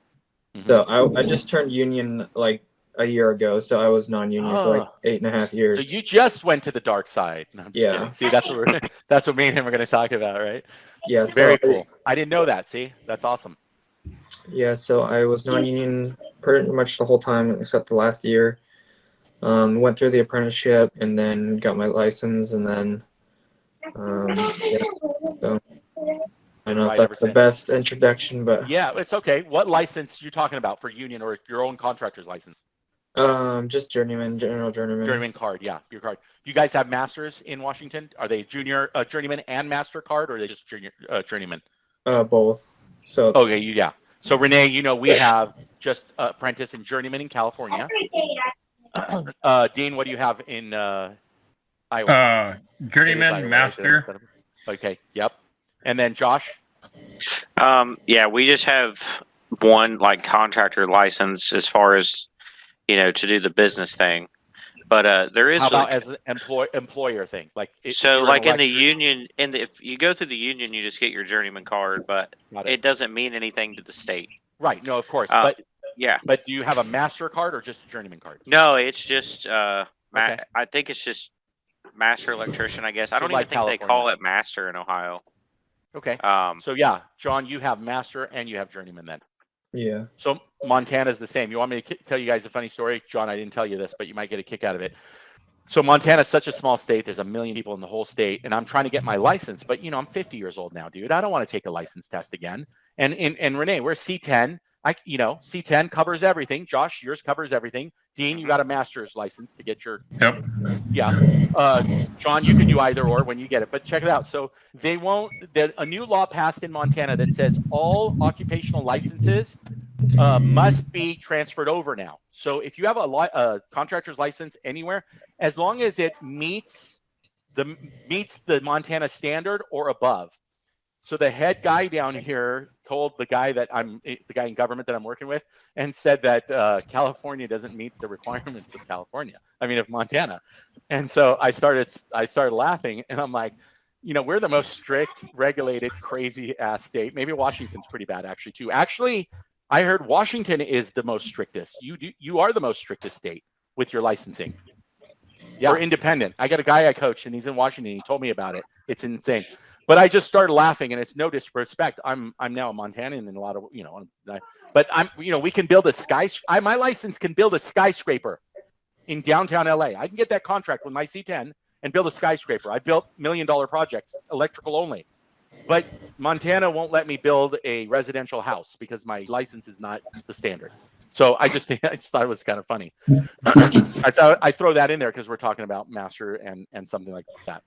[SPEAKER 2] Mm-hmm.
[SPEAKER 7] So I just turned union like a year ago, so I was non-union for like 8.5 years.
[SPEAKER 2] So you just went to the dark side. No, I'm just
[SPEAKER 7] Yeah.
[SPEAKER 2] kidding. See, that's what me and him are going to talk about, right?
[SPEAKER 7] Yeah.
[SPEAKER 2] Very cool. I didn't know that. See, that's awesome.
[SPEAKER 7] Yeah. So I was non-union pretty much the whole time except the last year. Went through the apprenticeship and then got my license, and then yeah. So I don't know if that's the best introduction, but
[SPEAKER 2] yeah, it's okay. What license you talking about for union or your own contractor's license?
[SPEAKER 7] Just journeyman, general journeyman.
[SPEAKER 2] Journeyman card, yeah, your card. You guys have masters in Washington? Are they junior journeyman and master card, or are they just junior journeyman?
[SPEAKER 7] Both. So
[SPEAKER 2] okay, yeah. So Renee, we have just apprentice and journeyman in California. Dean, what do you have in Iowa?
[SPEAKER 5] Journeyman,
[SPEAKER 2] Iowa,
[SPEAKER 5] master.
[SPEAKER 2] Right? Okay, yep. And then Josh?
[SPEAKER 3] Yeah, we just have one like contractor license as far as, to do the business thing. But there is
[SPEAKER 2] how about as an employer thing? Like
[SPEAKER 3] so like in the union, if you go through the union, you just get your journeyman card, but it doesn't mean anything to the state.
[SPEAKER 2] Right. No, of course. But
[SPEAKER 3] yeah.
[SPEAKER 2] But do you have a master card or just a journeyman card?
[SPEAKER 3] No, it's just
[SPEAKER 2] okay.
[SPEAKER 3] I think it's just master electrician, I guess. I don't
[SPEAKER 2] like
[SPEAKER 3] even think they call it master in Ohio.
[SPEAKER 2] Okay. So yeah, John, you have master and you have journeyman then.
[SPEAKER 7] Yeah.
[SPEAKER 2] So Montana's the same. You want me to tell you guys a funny story? John, I didn't tell you this, but you might get a kick out of it. So Montana's such a small state. There's 1 million people in the whole state, and I'm trying to get my license. But I'm 50 years old now, dude. I don't want to take a license test again. And Renee, we're C10. C10 covers everything. Josh, yours covers everything. Dean, you got a master's license to get your.
[SPEAKER 5] Yep.
[SPEAKER 2] Yeah. John, you can do either or when you get it. But check it out. So they won't. A new law passed in Montana that says all occupational licenses must be transferred over now. So if you have a contractor's license anywhere, as long as it meets the Montana standard or above. So the head guy down here told the guy in government that I'm working with, and said that California doesn't meet the requirements of California. Of Montana. And so I started laughing, and I'm like, we're the most strict, regulated, crazy ass state. Maybe Washington's pretty bad actually too. Actually, I heard Washington is the most strictest. You are the most strictest state with your licensing. Yeah. We're independent. I got a guy I coach, and he's in Washington. He told me about it. It's insane. But I just started laughing, and it's no disrespect. I'm now a Montanan in a lot of, you know, but I'm, you know, we can build a my license can build a skyscraper in downtown LA. I can get that contract with my C10 and build a skyscraper. I built $1 million projects, electrical only. But Montana won't let me build a residential house because my license is not the standard. So I just thought it was kind of funny. I thought I throw that in there because we're talking about master and something like that.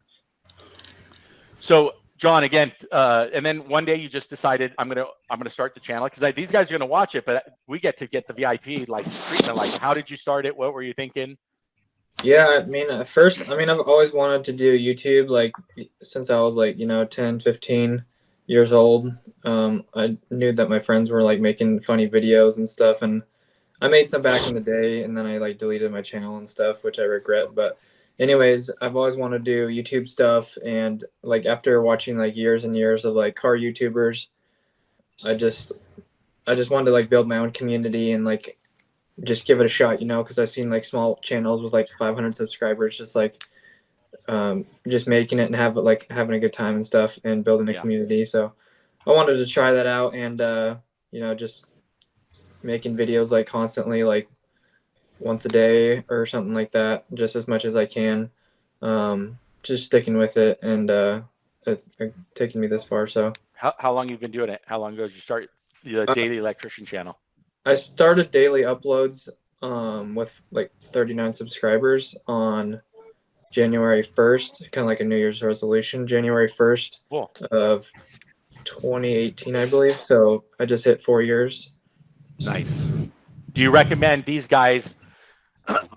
[SPEAKER 2] So John, again, and then one day you just decided I'm gonna start the channel because these guys are gonna watch it, but we get to get the VIP like treatment. Like, how did you start it? What were you thinking?
[SPEAKER 7] Yeah, I mean, at first, I mean, I've always wanted to do YouTube, like, since I was, like, you know, 10, 15 years old. I knew that my friends were, like, making funny videos and stuff, and I made some back in the day, and then I, like, deleted my channel and stuff, which I regret, but anyways, I've always wanted to do YouTube stuff, and, like, after watching, like, years and years of, like, car YouTubers, I just wanted to, like, build my own community and, like, just give it a shot, you know, because I've seen like small channels with like 500 subscribers, just like just making it and having a good time and stuff and building a community. So I wanted to try that out and you know, just making videos like constantly, like once a day or something like that, just as much as I can. Just sticking with it, and it's taken me this far. So
[SPEAKER 2] how long you've been doing it? How long ago did you start the Daily Electrician channel?
[SPEAKER 7] I started daily uploads with like 39 subscribers on January 1st, kind of like a New Year's resolution, January 1st
[SPEAKER 2] Cool.
[SPEAKER 7] of 2018, I believe. So I just hit 4 years.
[SPEAKER 2] Nice. Do you recommend these guys?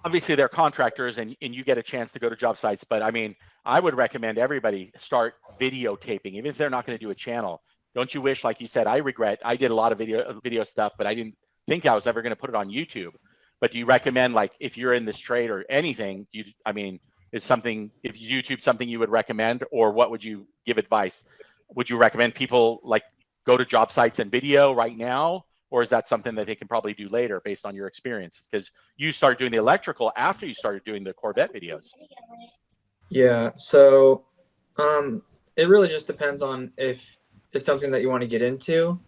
[SPEAKER 2] Obviously, they're contractors, and you get a chance to go to job sites. But I mean, I would recommend everybody start videotaping, even if they're not going to do a channel. Don't you wish, like you said, I regret I did a lot of video stuff, but I didn't think I was ever going to put it on YouTube. But do you recommend, like, if you're in this trade or anything, I mean, is YouTube something you would recommend, or what would you give advice? Would you recommend people like go to job sites and video right now, or is that something that they can probably do later based on your experience? Because you started doing the electrical after you started doing the Corvette videos.
[SPEAKER 7] Yeah, so it really just depends on if it's something that you want to get into.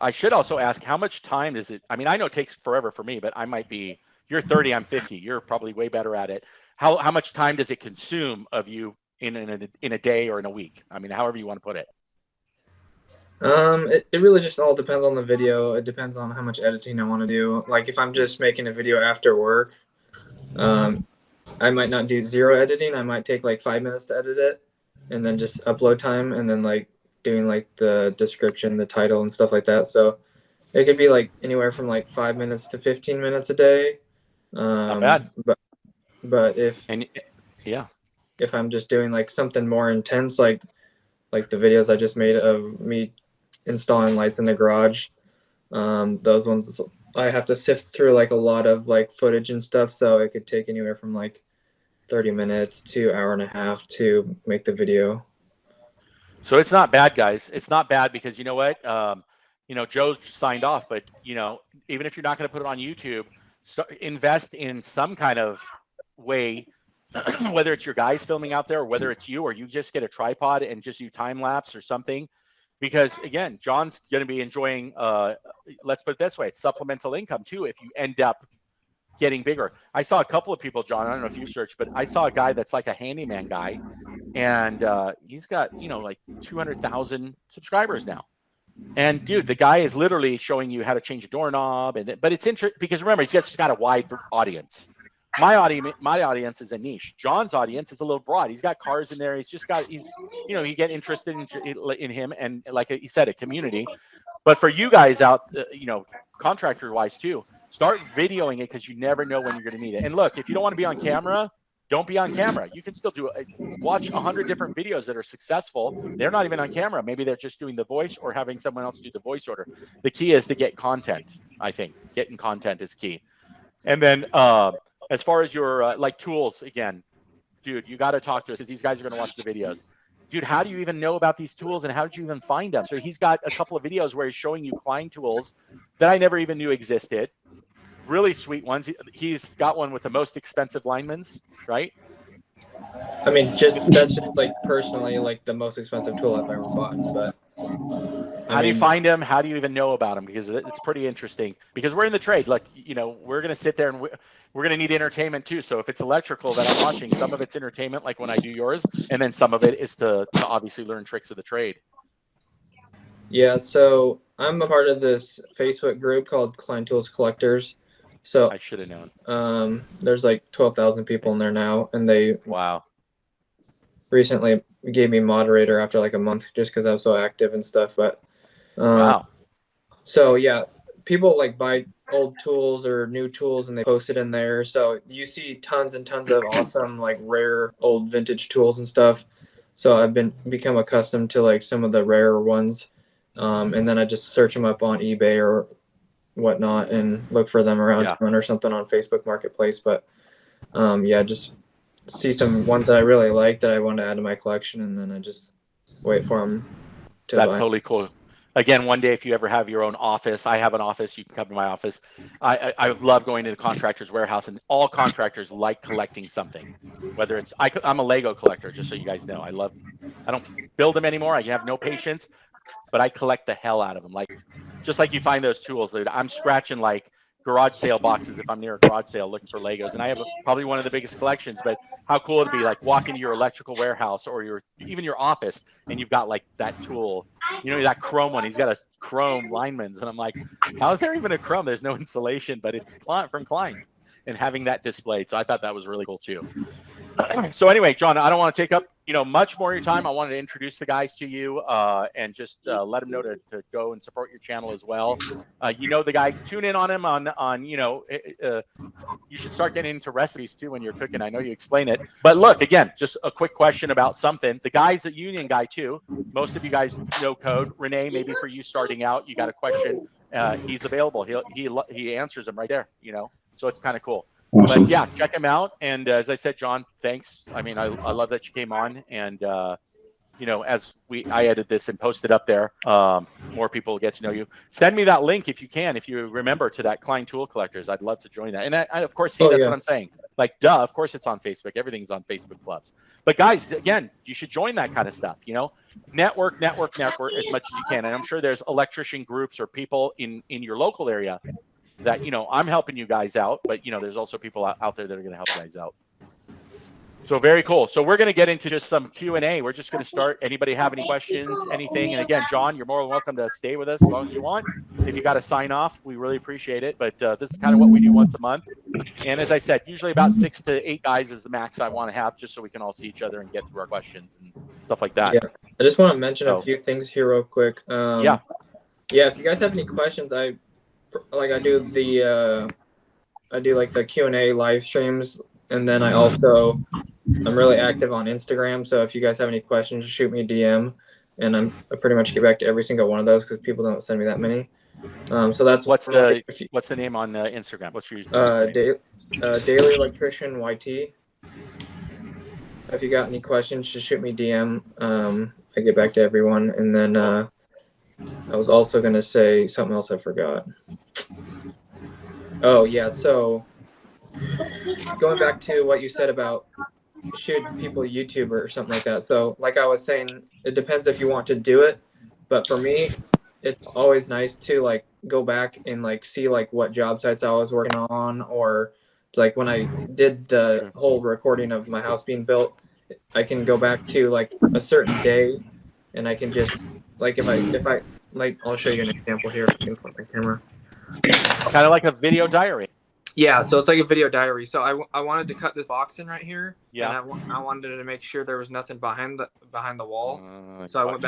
[SPEAKER 2] I should also ask, how much time is it? I mean, I know it takes forever for me, but I might be, you're 30, I'm 50. You're probably way better at it. How much time does it consume of you in a day or in a week? I mean, however you want to put it.
[SPEAKER 7] It really just all depends on the video. It depends on how much editing I want to do. Like if I'm just making a video after work, I might not do zero editing. I might take like 5 minutes to edit it and then just upload time and then like doing like the description, the title and stuff like that. So it could be like anywhere from like 5 minutes to 15 minutes a day.
[SPEAKER 2] Not bad.
[SPEAKER 7] But if I'm just doing like something more intense, like the videos I just made of me installing lights in the garage, those ones I have to sift through like a lot of like footage and stuff. So it could take anywhere from like 30 minutes to hour and a half to make the video.
[SPEAKER 2] So it's not bad, guys. It's not bad because you know what? You know, Joe signed off, but you know, even if you're not going to put it on YouTube, invest in some kind of way, whether it's your guys filming out there or whether it's you, or you just get a tripod and just do time lapse or something. Because again, John's going to be enjoying, let's put it this way, it's supplemental income too if you end up getting bigger. I saw a couple of people, John, I don't know if you searched, but I saw a guy that's like a handyman guy, and he's got, you know, like 200,000 subscribers now. And dude, the guy is literally showing you how to change a doorknob, but it's interesting because remember, he's just got a wide audience. My audience is a niche. John's audience is a little broad. He's got cars in there. He's you know, you get interested in him, and like he said, a community. But for you guys out, you know, contractor wise too, start videoing it because you never know when you're going to need it. And look, if you don't want to be on camera, don't be on camera. You can still watch 100 different videos that are successful. They're not even on camera. Maybe they're just doing the voice or having someone else do the voice order. The key is to get content. I think getting content is key. And then as far as your like tools, again, dude, you got to talk to us because these guys are going to watch the videos. Dude, how do you even know about these tools and how did you even find us? So he's got a couple of videos where he's showing you Klein tools that I never even knew existed. Really sweet ones. He's got one with the most expensive linemen's, right?
[SPEAKER 7] I mean, that's just like personally like the most expensive tool I've ever bought. But
[SPEAKER 2] How do you find them? How do you even know about them? Because it's pretty interesting. Because we're in the trade. Like, you know, we're going to sit there and we're going to need entertainment too. So if it's electrical that I'm watching, some of it's entertainment, like when I do yours, and then some of it is to obviously learn tricks of the trade.
[SPEAKER 7] Yeah, so I'm a part of this Facebook group called Klein Tools Collectors. So
[SPEAKER 2] I should have known.
[SPEAKER 7] There's like 12,000 people in there now, and they
[SPEAKER 2] Wow.
[SPEAKER 7] recently gave me moderator after like a month just because I was so active and stuff. But
[SPEAKER 2] Wow.
[SPEAKER 7] so yeah, people like buy old tools or new tools and they post it in there. So you see tons and tons of awesome like rare old vintage tools and stuff. So I've become accustomed to like some of the rarer ones, and then I just search them up on eBay or whatnot and look for them around town or something on Facebook Marketplace. But yeah, just see some ones that I really like that I want to add to my collection, and then I just wait for them to
[SPEAKER 2] That's
[SPEAKER 7] buy.
[SPEAKER 2] totally cool. Again, one day if you ever have your own office, I have an office, you can come to my office. I love going into the contractor's warehouse, and all contractors like collecting something. Whether it's I'm a Lego collector, just so you guys know. I don't build them anymore. I have no patience, but I collect the hell out of them. Like, just like you find those tools, dude, I'm scratching like garage sale boxes if I'm near a garage sale looking for Legos, and I have probably one of the biggest collections. But how cool it'd be, like walk into your electrical warehouse or even your office, and you've got like that tool, you know, that chrome one. He's got a chrome lineman's, and I'm like, how is there even a chrome? There's no insulation, but it's from Klein, and having that displayed. So I thought that was really cool too. So anyway, John, I don't want to take up much more of your time. I wanted to introduce the guys to you and just let them know to go and support your channel as well. You know the guy, tune in on him on you should start getting into recipes too when you're cooking. I know you explain it, but look, again, just a quick question about something. The guy's a union guy too. Most of you guys know code. Renee, maybe for you starting out, you got a question. He's available. He answers them right there. So it's kind of cool.
[SPEAKER 4] Awesome.
[SPEAKER 2] But yeah, check him out. And as I said, John, thanks. I mean, I love that you came on. And as I edit this and post it up there, more people will get to know you. Send me that link if you can, if you remember, to that Klein Tool Collectors. I'd love to join that. And I of course, that's what I'm saying. Like, duh, of course it's on Facebook. Everything's on Facebook clubs. But guys, again, you should join that kind of stuff. Network as much as you can. And I'm sure there's electrician groups or people in your local area that I'm helping you guys out, but there's also people out there that are going to help you guys out. So very cool. So we're going to get into just some Q&A. We're just going to start. Anybody have any questions, anything? And again, John, you're more than welcome to stay with us as long as you want. If you got to sign off, we really appreciate it. But this is kind of what we do once a month. And as I said, usually about 6 to 8 guys is the max I want to have, just so we can all see each other and get through our questions and stuff like that.
[SPEAKER 7] Yeah, I just want to mention a few things here real quick.
[SPEAKER 2] Yeah,
[SPEAKER 7] if you guys have any questions, I do like the Q&A live streams, and then I'm really active on Instagram. So if you guys have any questions, just shoot me a DM, and I pretty much get back to every single one of those because people don't send me that many. So that's
[SPEAKER 2] what's the name on Instagram? What's your
[SPEAKER 7] Daily Electrician YT. If you got any questions, just shoot me DM. I get back to everyone, and then I was also going to say something else I forgot. Oh, yeah. So going back to what you said about should people YouTube or something like that. So like I was saying, it depends if you want to do it. But for me, it's always nice to like go back and like see like what job sites I was working on, or like when I did the whole recording of my house being built, I can go back to like a certain day, and I can just like if I like, I'll show you an example here. I can flip my camera.
[SPEAKER 2] Kind of like a video diary.
[SPEAKER 7] Yeah, so it's like a video diary. So I wanted to cut this box in right here.
[SPEAKER 2] Yeah.
[SPEAKER 7] And I wanted to make sure there was nothing behind the wall. So I went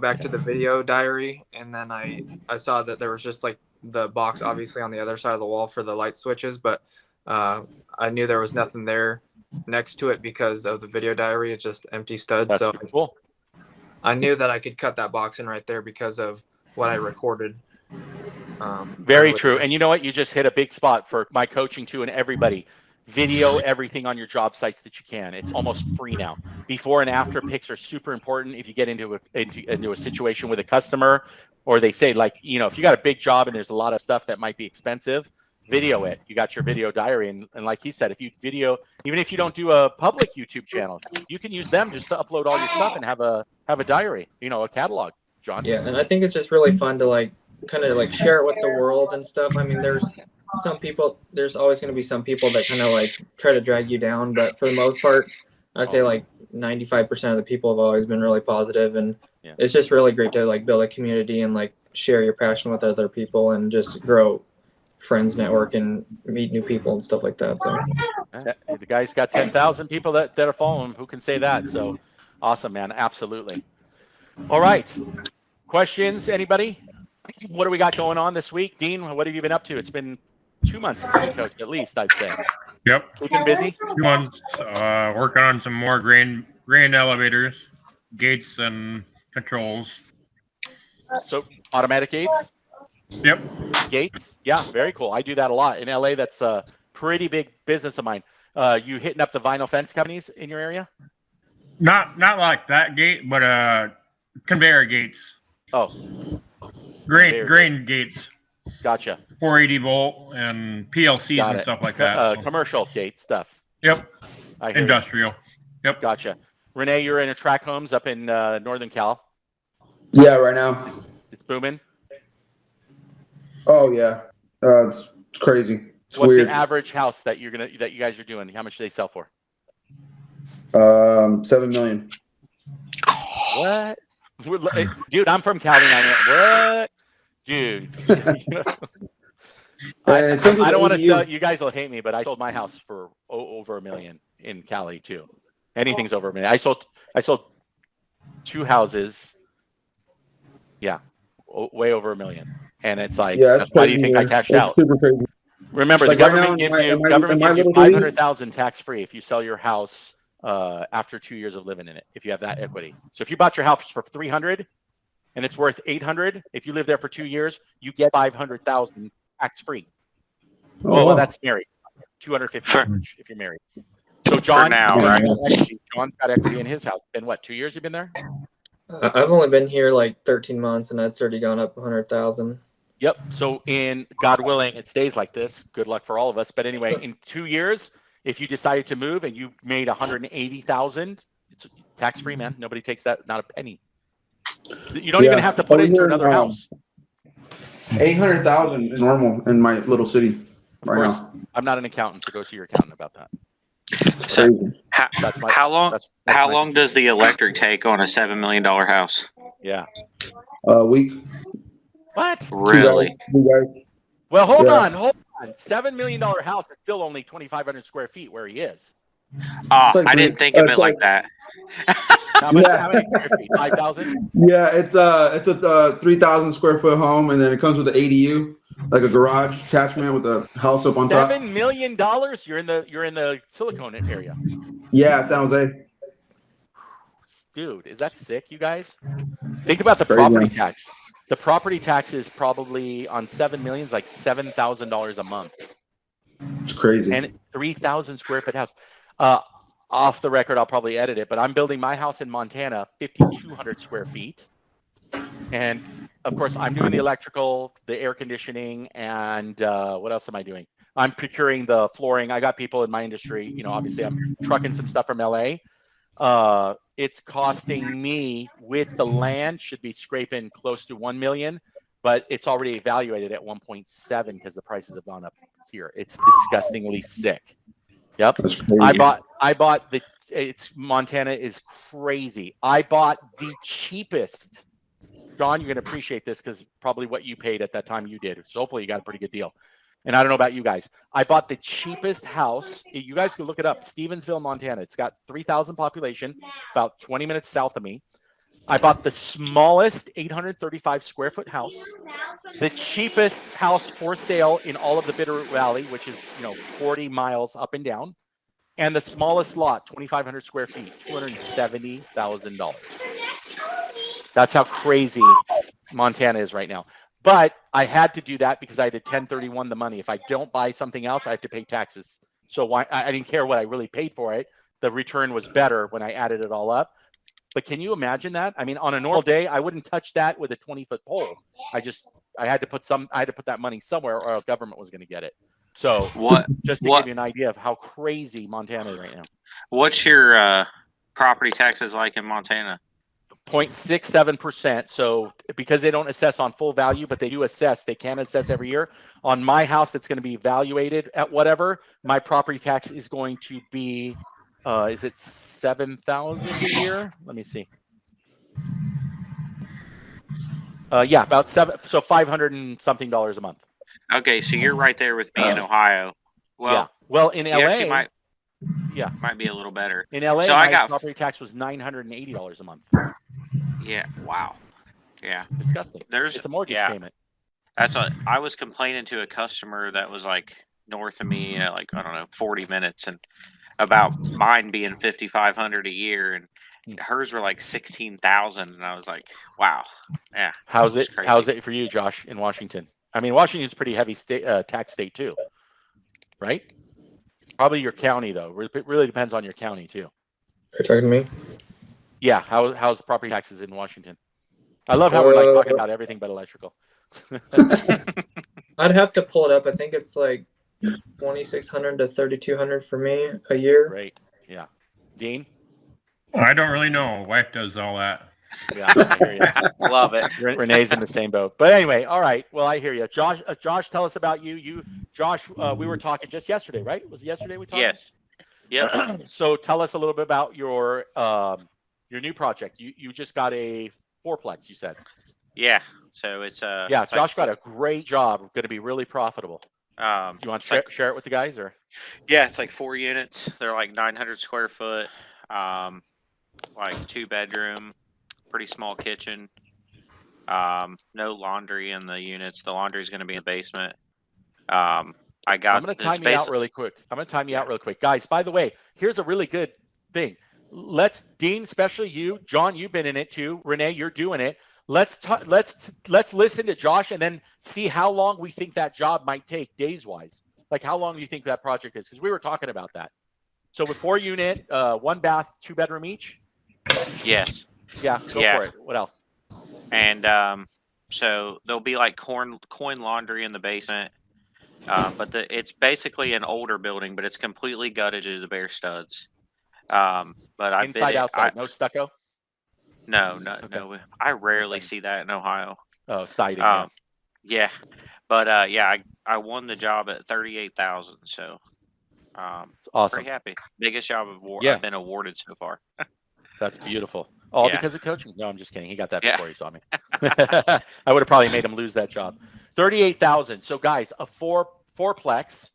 [SPEAKER 7] back to the video diary, and then I saw that there was just like the box obviously on the other side of the wall for the light switches, but I knew there was nothing there next to it because of the video diary. It's just empty studs.
[SPEAKER 2] That's
[SPEAKER 7] so
[SPEAKER 2] cool.
[SPEAKER 7] I knew that I could cut that box in right there because of what I recorded.
[SPEAKER 2] Very true. And you know what? You just hit a big spot for my coaching too, and everybody. Video everything on your job sites that you can. It's almost free now. Before and after pics are super important if you get into a situation with a customer, or they say like, if you got a big job and there's a lot of stuff that might be expensive, video it. You got your video diary, and like he said, if you video, even if you don't do a public YouTube channel, you can use them just to upload all your stuff and have a diary, a catalog. John?
[SPEAKER 7] Yeah, and I think it's just really fun to like kind of like share it with the world and stuff. I mean, there's always going to be some people that kind of like try to drag you down, but for the most part, I say like 95% of the people have always been really positive, and it's just really great to like build a community and like share your passion with other people and just grow friends network and meet new people and stuff like that. So
[SPEAKER 2] the guy's got 10,000 people that are following him. Who can say that? So awesome, man. Absolutely. All right. Questions, anybody? What do we got going on this week? Dean, what have you been up to? It's been 2 months since we coached, at least, I'd say.
[SPEAKER 5] Yep.
[SPEAKER 2] Keeping busy?
[SPEAKER 5] 2 months. Working on some more grain elevators, gates, and controls.
[SPEAKER 2] So automatic gates?
[SPEAKER 5] Yep.
[SPEAKER 2] Gates? Yeah, very cool. I do that a lot. In LA, that's a pretty big business of mine. You hitting up the vinyl fence companies in your area?
[SPEAKER 5] Not like that gate, but conveyor gates.
[SPEAKER 2] Oh.
[SPEAKER 5] Grain gates.
[SPEAKER 2] Gotcha.
[SPEAKER 5] 480 volt and PLCs and stuff like that.
[SPEAKER 2] Commercial gate stuff.
[SPEAKER 5] Yep.
[SPEAKER 2] I hear
[SPEAKER 5] Industrial.
[SPEAKER 2] You. Yep. Gotcha. Renee, you're in a track homes up in Northern Cal.
[SPEAKER 4] Yeah, right now.
[SPEAKER 2] It's booming.
[SPEAKER 4] Oh yeah, it's crazy. It's
[SPEAKER 2] What's
[SPEAKER 4] weird.
[SPEAKER 2] the average house that you guys are doing? How much do they sell for?
[SPEAKER 4] 7 million.
[SPEAKER 2] What? Dude, I'm from Cali. What? Dude. I don't want to sell. You guys will hate me, but I sold my house for over $1 million in Cali too. Anything's over $1 million. I sold 2 houses. Yeah, way over $1 million. And it's like, why do you think I cashed out?
[SPEAKER 4] Super crazy.
[SPEAKER 2] Remember,
[SPEAKER 4] like
[SPEAKER 2] the government gives you $500,000 tax free if you sell your house after 2 years of living in it. If you have that equity, so if you bought your house for $300 and it's worth $800, if you live there for 2 years, you get $500,000 tax free.
[SPEAKER 4] Oh,
[SPEAKER 2] well, that's married. $250 if you're married. So John, John's got equity in his house. In what, 2 years you've been there?
[SPEAKER 7] I've only been here like 13 months, and that's already gone up 100,000.
[SPEAKER 2] Yep. So in God willing, it stays like this. Good luck for all of us. But anyway, in 2 years, if you decided to move and you made 180,000, it's tax free, man. Nobody takes that, not a penny. You don't even have to put it into another house.
[SPEAKER 4] 800,000 is normal in my little city right now.
[SPEAKER 2] I'm not an accountant, so go see your accountant about that.
[SPEAKER 3] So how long does the electric take on a $7 million house?
[SPEAKER 2] Yeah.
[SPEAKER 4] A week.
[SPEAKER 2] What?
[SPEAKER 3] Really?
[SPEAKER 2] Well, hold on. $7 million house is still only 2,500 square feet where he is.
[SPEAKER 3] I didn't think of it like that.
[SPEAKER 2] How many square feet? 5,000?
[SPEAKER 4] Yeah, it's a 3,000 square foot home, and then it comes with an ADU, like a garage attachment with a house up on top.
[SPEAKER 2] $7 million? You're in the Silicon area.
[SPEAKER 4] Yeah, San Jose.
[SPEAKER 2] Dude, is that sick, you guys? Think about the property tax. The property tax is probably on 7 million, is like $7,000 a month.
[SPEAKER 4] It's crazy.
[SPEAKER 2] And 3,000 square foot house. Off the record, I'll probably edit it, but I'm building my house in Montana, 5,200 square feet. And of course, I'm doing the electrical, the air conditioning, and what else am I doing? I'm procuring the flooring. I got people in my industry. Obviously, I'm trucking some stuff from LA. It's costing me with the land, should be scraping close to 1 million, but it's already evaluated at 1.7 because the prices have gone up here. It's disgustingly sick. Yep. I bought Montana is crazy. I bought the cheapest. John, you're going to appreciate this because probably what you paid at that time you did. So hopefully you got a pretty good deal. And I don't know about you guys. I bought the cheapest house. You guys can look it up. Stevensville, Montana. It's got 3,000 population, about 20 minutes south of me. I bought the smallest 835 square foot house, the cheapest house for sale in all of the Bitterroot Valley, which is 40 miles up and down, and the smallest lot, 2,500 square feet, $270,000. That's how crazy Montana is right now. But I had to do that because I had to 1031 the money. If I don't buy something else, I have to pay taxes. So I didn't care what I really paid for it. The return was better when I added it all up. But can you imagine that? I mean, on a normal day, I wouldn't touch that with a 20-foot pole. I had to put that money somewhere, or else government was going to get it. So
[SPEAKER 3] What
[SPEAKER 2] just to
[SPEAKER 3] what
[SPEAKER 2] give you an idea of how crazy Montana is right now.
[SPEAKER 3] what's your property taxes like in Montana?
[SPEAKER 2] 0.67%. So because they don't assess on full value, but they do assess, they can assess every year. On my house that's going to be evaluated at whatever, my property tax is going to be, is it 7,000 a year? Let me see. Yeah, about so 500 and something dollars a month.
[SPEAKER 3] Okay, so you're right there with me in Ohio. Well,
[SPEAKER 2] yeah. Well, in
[SPEAKER 3] you actually
[SPEAKER 2] LA,
[SPEAKER 3] might be a little better.
[SPEAKER 2] In LA,
[SPEAKER 3] so
[SPEAKER 2] my property tax was $980 a month.
[SPEAKER 3] Yeah. Wow. Yeah.
[SPEAKER 2] Disgusting. It's a mortgage payment.
[SPEAKER 3] That's what I was complaining to a customer that was like north of me, like I don't know, 40 minutes, and about mine being 5,500 a year, and hers were like 16,000, and I was like, wow. Yeah.
[SPEAKER 2] How's it for you, Josh, in Washington? I mean, Washington's pretty heavy state tax state too, right? Probably your county though. It really depends on your county too.
[SPEAKER 7] You're talking to me?
[SPEAKER 2] Yeah. How's property taxes in Washington? I love how we're like talking about everything but electrical.
[SPEAKER 7] I'd have to pull it up. I think it's like 2,600 to 3,200 for me a year.
[SPEAKER 2] Great. Yeah. Dean?
[SPEAKER 5] I don't really know. Wife does all that.
[SPEAKER 2] Yeah, I hear you.
[SPEAKER 3] Love it.
[SPEAKER 2] Renee's in the same boat. But anyway, all right. Well, I hear you. Josh, tell us about you. Josh, we were talking just yesterday, right? Was it yesterday we talked?
[SPEAKER 3] Yes. Yep.
[SPEAKER 2] So tell us a little bit about your new project. You just got a fourplex, you said.
[SPEAKER 3] Yeah. So it's
[SPEAKER 2] Josh like got a great job. Going to be really profitable. Do you want to share it with the guys, or?
[SPEAKER 3] Yeah, it's like 4 units. They're like 900 square foot. Like 2-bedroom, pretty small kitchen. No laundry in the units. The laundry is going to be in the basement. I'm going to
[SPEAKER 2] time you out really quick. Guys, by the way, here's a really good thing. Dean, especially you, John, you've been in it too. Renee, you're doing it. Let's listen to Josh and then see how long we think that job might take days wise. Like how long do you think that project is? Because we were talking about that. So with 4 unit, 1 bath, 2-bedroom each.
[SPEAKER 3] Yes.
[SPEAKER 2] Yeah. Go for it. What else?
[SPEAKER 3] And so there'll be like coin laundry in the basement. But it's basically an older building, but it's completely gutted to the bare studs. But I
[SPEAKER 2] inside outside, no stucco.
[SPEAKER 3] No. I rarely see that in Ohio.
[SPEAKER 2] Oh, siding.
[SPEAKER 3] Yeah, but I won the job at 38,000. So,
[SPEAKER 2] awesome.
[SPEAKER 3] Pretty happy. Biggest job I've been awarded so far.
[SPEAKER 2] That's beautiful. All because of coaching. No, I'm just kidding. He got that before he saw me. I would have probably made him lose that job. 38,000. So guys, a fourplex,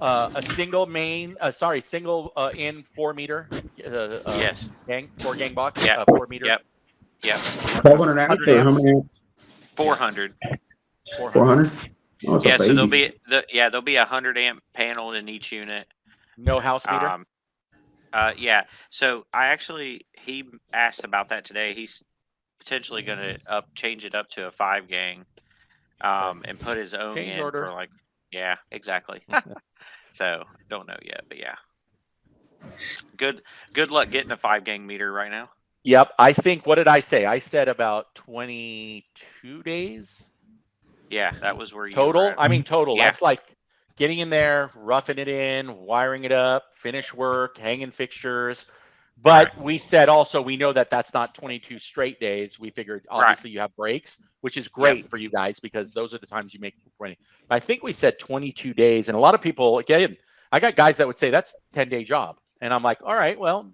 [SPEAKER 2] a single main, single in 4 meter.
[SPEAKER 3] Yes.
[SPEAKER 2] 4 gang box.
[SPEAKER 3] Yeah.
[SPEAKER 2] 4 meter.
[SPEAKER 3] Yep.
[SPEAKER 4] 500 amps or how many?
[SPEAKER 3] 400.
[SPEAKER 4] 400. Oh,
[SPEAKER 3] yeah. So there'll be there'll be 100 amp panel in each unit.
[SPEAKER 2] No house meter.
[SPEAKER 3] Yeah. So he asked about that today. He's potentially going to change it up to a 5 gang, and put his own
[SPEAKER 2] change
[SPEAKER 3] in
[SPEAKER 2] order.
[SPEAKER 3] for like, yeah, exactly. So don't know yet, but yeah. Good luck getting a 5 gang meter right now.
[SPEAKER 2] Yep. I think, what did I say? I said about 22 days.
[SPEAKER 3] Yeah, that was where you
[SPEAKER 2] total.
[SPEAKER 3] were at.
[SPEAKER 2] I mean, total.
[SPEAKER 3] Yeah.
[SPEAKER 2] That's like getting in there, roughing it in, wiring it up, finish work, hanging fixtures. But we said also, we know that that's not 22 straight days. We figured obviously you have breaks, which is great for you guys because those are the times you make money. I think we said 22 days. And a lot of people, again, I got guys that would say that's a 10-day job. And I'm like, all right, well,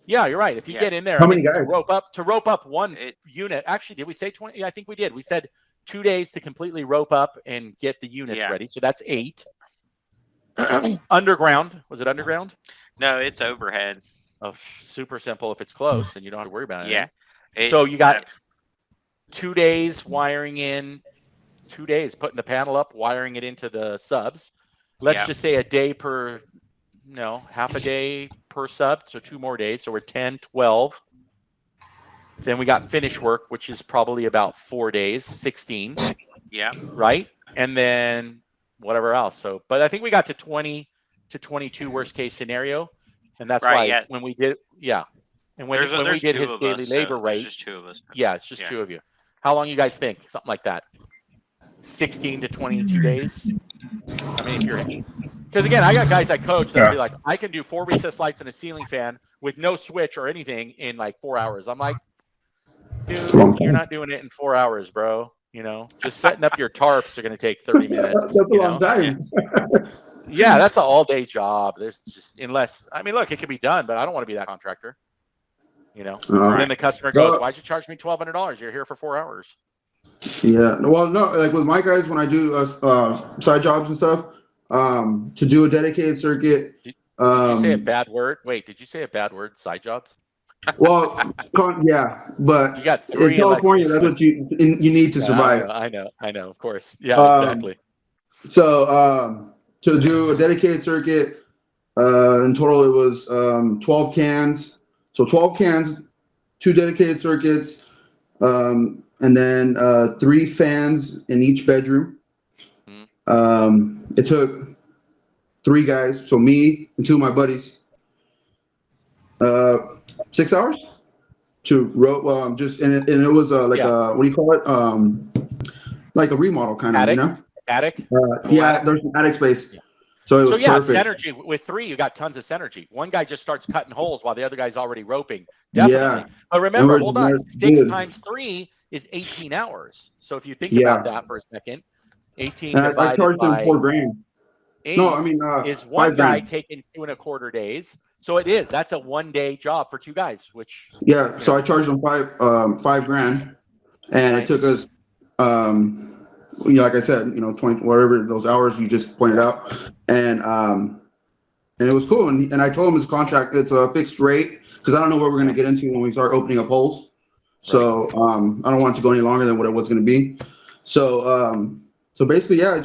[SPEAKER 2] yeah, you're right. If you get in there,
[SPEAKER 4] How many guys?
[SPEAKER 2] to rope up one unit. Actually, did we say 20? Yeah, I think we did. We said 2 days to completely rope up and get the units ready. So that's 8. Underground. Was it underground?
[SPEAKER 3] No, it's overhead.
[SPEAKER 2] Oh, super simple if it's close and you don't have to worry about it.
[SPEAKER 3] Yeah.
[SPEAKER 2] So you got 2 days wiring in, 2 days putting the panel up, wiring it into the subs. Let's just say a day per, half a day per sub. So 2 more days. So we're 10, 12. Then we got finish work, which is probably about 4 days, 16.
[SPEAKER 3] Yeah.
[SPEAKER 2] Right. And then whatever else. So, but I think we got to 20 to 22 worst case scenario. And that's why when we did, and when we did his daily labor rate,
[SPEAKER 3] there's just 2 of us.
[SPEAKER 2] Yeah, it's just 2 of you. How long you guys think? Something like that. 16 to 22 days. I mean, if you're, because again, I got guys I coach that'll be like, I can do 4 recessed lights and a ceiling fan with no switch or anything in like 4 hours. I'm like, dude, you're not doing it in 4 hours, bro. You know, just setting up your tarps are going to take 30 minutes.
[SPEAKER 4] That's a
[SPEAKER 2] you
[SPEAKER 4] long
[SPEAKER 2] know?
[SPEAKER 4] time.
[SPEAKER 2] Yeah, that's an all-day job. There's just, unless, I mean, look, it can be done, but I don't want to be that contractor. You know, and then the customer goes, "Why'd you charge me $1,200? You're here for 4 hours."
[SPEAKER 4] Yeah. Well, no, like with my guys, when I do side jobs and stuff, to do a dedicated circuit.
[SPEAKER 2] Did you say a bad word? Wait, did you say a bad word? Side jobs?
[SPEAKER 4] Well, yeah, but
[SPEAKER 2] You got
[SPEAKER 4] in
[SPEAKER 2] 3
[SPEAKER 4] California, that's what you need to survive.
[SPEAKER 2] I know, of course. Yeah, exactly.
[SPEAKER 4] So to do a dedicated circuit, in total it was 12 cans. So 12 cans, 2 dedicated circuits, and then 3 fans in each bedroom. It took 3 guys, so me and 2 of my buddies, 6 hours to row. Well, just and it was like a, what do you call it? Like a remodel kind of,
[SPEAKER 2] attic?
[SPEAKER 4] you know?
[SPEAKER 2] Attic?
[SPEAKER 4] Yeah, there's an attic space.
[SPEAKER 2] Yeah.
[SPEAKER 4] So it was perfect.
[SPEAKER 2] Synergy. With 3, you got tons of synergy. One guy just starts cutting holes while the other guy's already roping. Definitely.
[SPEAKER 4] Yeah.
[SPEAKER 2] But remember, hold on. 6 times 3 is 18 hours. So if you think about that for a second, 18
[SPEAKER 4] and
[SPEAKER 2] divided
[SPEAKER 4] I charged
[SPEAKER 2] by
[SPEAKER 4] them $4,000.
[SPEAKER 2] 8
[SPEAKER 4] No, I mean
[SPEAKER 2] is one guy
[SPEAKER 4] $5,000.
[SPEAKER 2] taking 2.25 days. So it is. That's a 1-day job for 2 guys. Which
[SPEAKER 4] So I charged them $5,000, and it took us, like I said, 20 whatever those hours you just pointed out, and it was cool. And I told him it's a contract. It's a fixed rate because I don't know what we're gonna get into when we start opening up holes. So I don't want it to go any longer than what it was gonna be. So basically, yeah,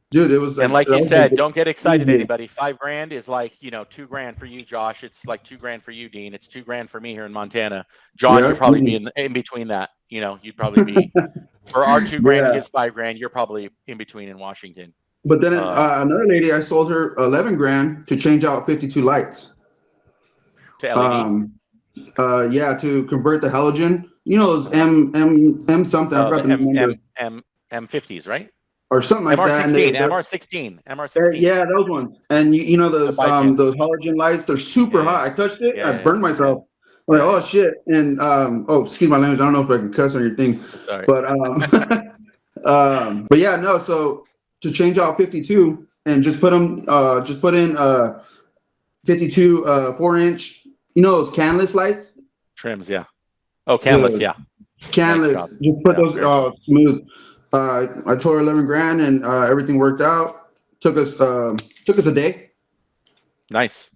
[SPEAKER 4] dude, it was.
[SPEAKER 2] And like you said, don't get excited, anybody. $5,000 is like, $2,000 for you, Josh. It's like $2,000 for you, Dean. It's $2,000 for me here in Montana. John, you'd probably be in between that. You'd probably be for our $2,000 and his $5,000. You're probably in between in Washington.
[SPEAKER 4] But then another lady, I sold her $11,000 to change out 52 lights.
[SPEAKER 2] To LED.
[SPEAKER 4] To convert the halogen. Those M something. I forgot the number.
[SPEAKER 2] M50s, right?
[SPEAKER 4] Or something like that.
[SPEAKER 2] MR16.
[SPEAKER 4] Yeah, those ones. And those halogen lights, they're super hot. I touched it, I burned myself. I'm like, oh shit. And excuse my language. I don't know if I can cuss on your thing.
[SPEAKER 2] Sorry.
[SPEAKER 4] But but yeah, no. So to change out 52 and just put in 52 4-inch. Those canless lights.
[SPEAKER 2] Trims, yeah. Oh, canless, yeah.
[SPEAKER 4] Canless.
[SPEAKER 2] Nice
[SPEAKER 4] just put those smooth. I told her $11,000 and everything worked out. Took us a day.
[SPEAKER 2] Nice.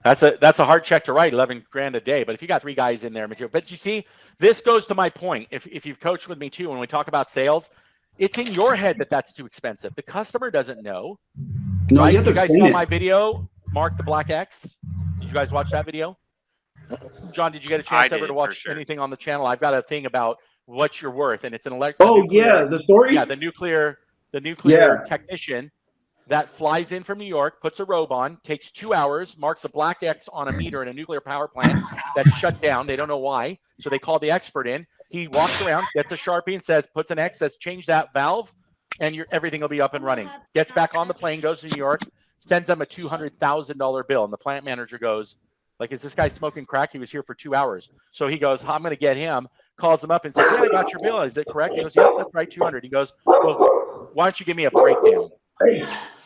[SPEAKER 2] That's a hard check to write, $11,000 a day. But if you got 3 guys in there, but you see, this goes to my point. If you've coached with me too, when we talk about sales, it's in your head that that's too expensive. The customer doesn't know.
[SPEAKER 4] No,
[SPEAKER 2] right?
[SPEAKER 4] you have to
[SPEAKER 2] You guys
[SPEAKER 4] explain
[SPEAKER 2] saw
[SPEAKER 4] it.
[SPEAKER 2] my video, Mark the Black X. Did you guys watch that video? John, did you get a chance ever to watch anything on the channel? I've got a thing about what you're worth, and it's an
[SPEAKER 4] the story.
[SPEAKER 2] Yeah, the nuclear technician that flies in from New York, puts a robe on, takes 2 hours, marks a black X on a meter in a nuclear power plant that's shut down. They don't know why, so they call the expert in. He walks around, gets a Sharpie, and puts an X, says, change that valve, and everything will be up and running. Gets back on the plane, goes to New York, sends them a $200,000 bill, and the plant manager goes, like, is this guy smoking crack? He was here for 2 hours. So he goes, I'm going to get him. Calls him up and says, yeah, I got your bill. Is it correct? He goes, yeah, that's right, 200. He goes, well, why don't you give me a breakdown?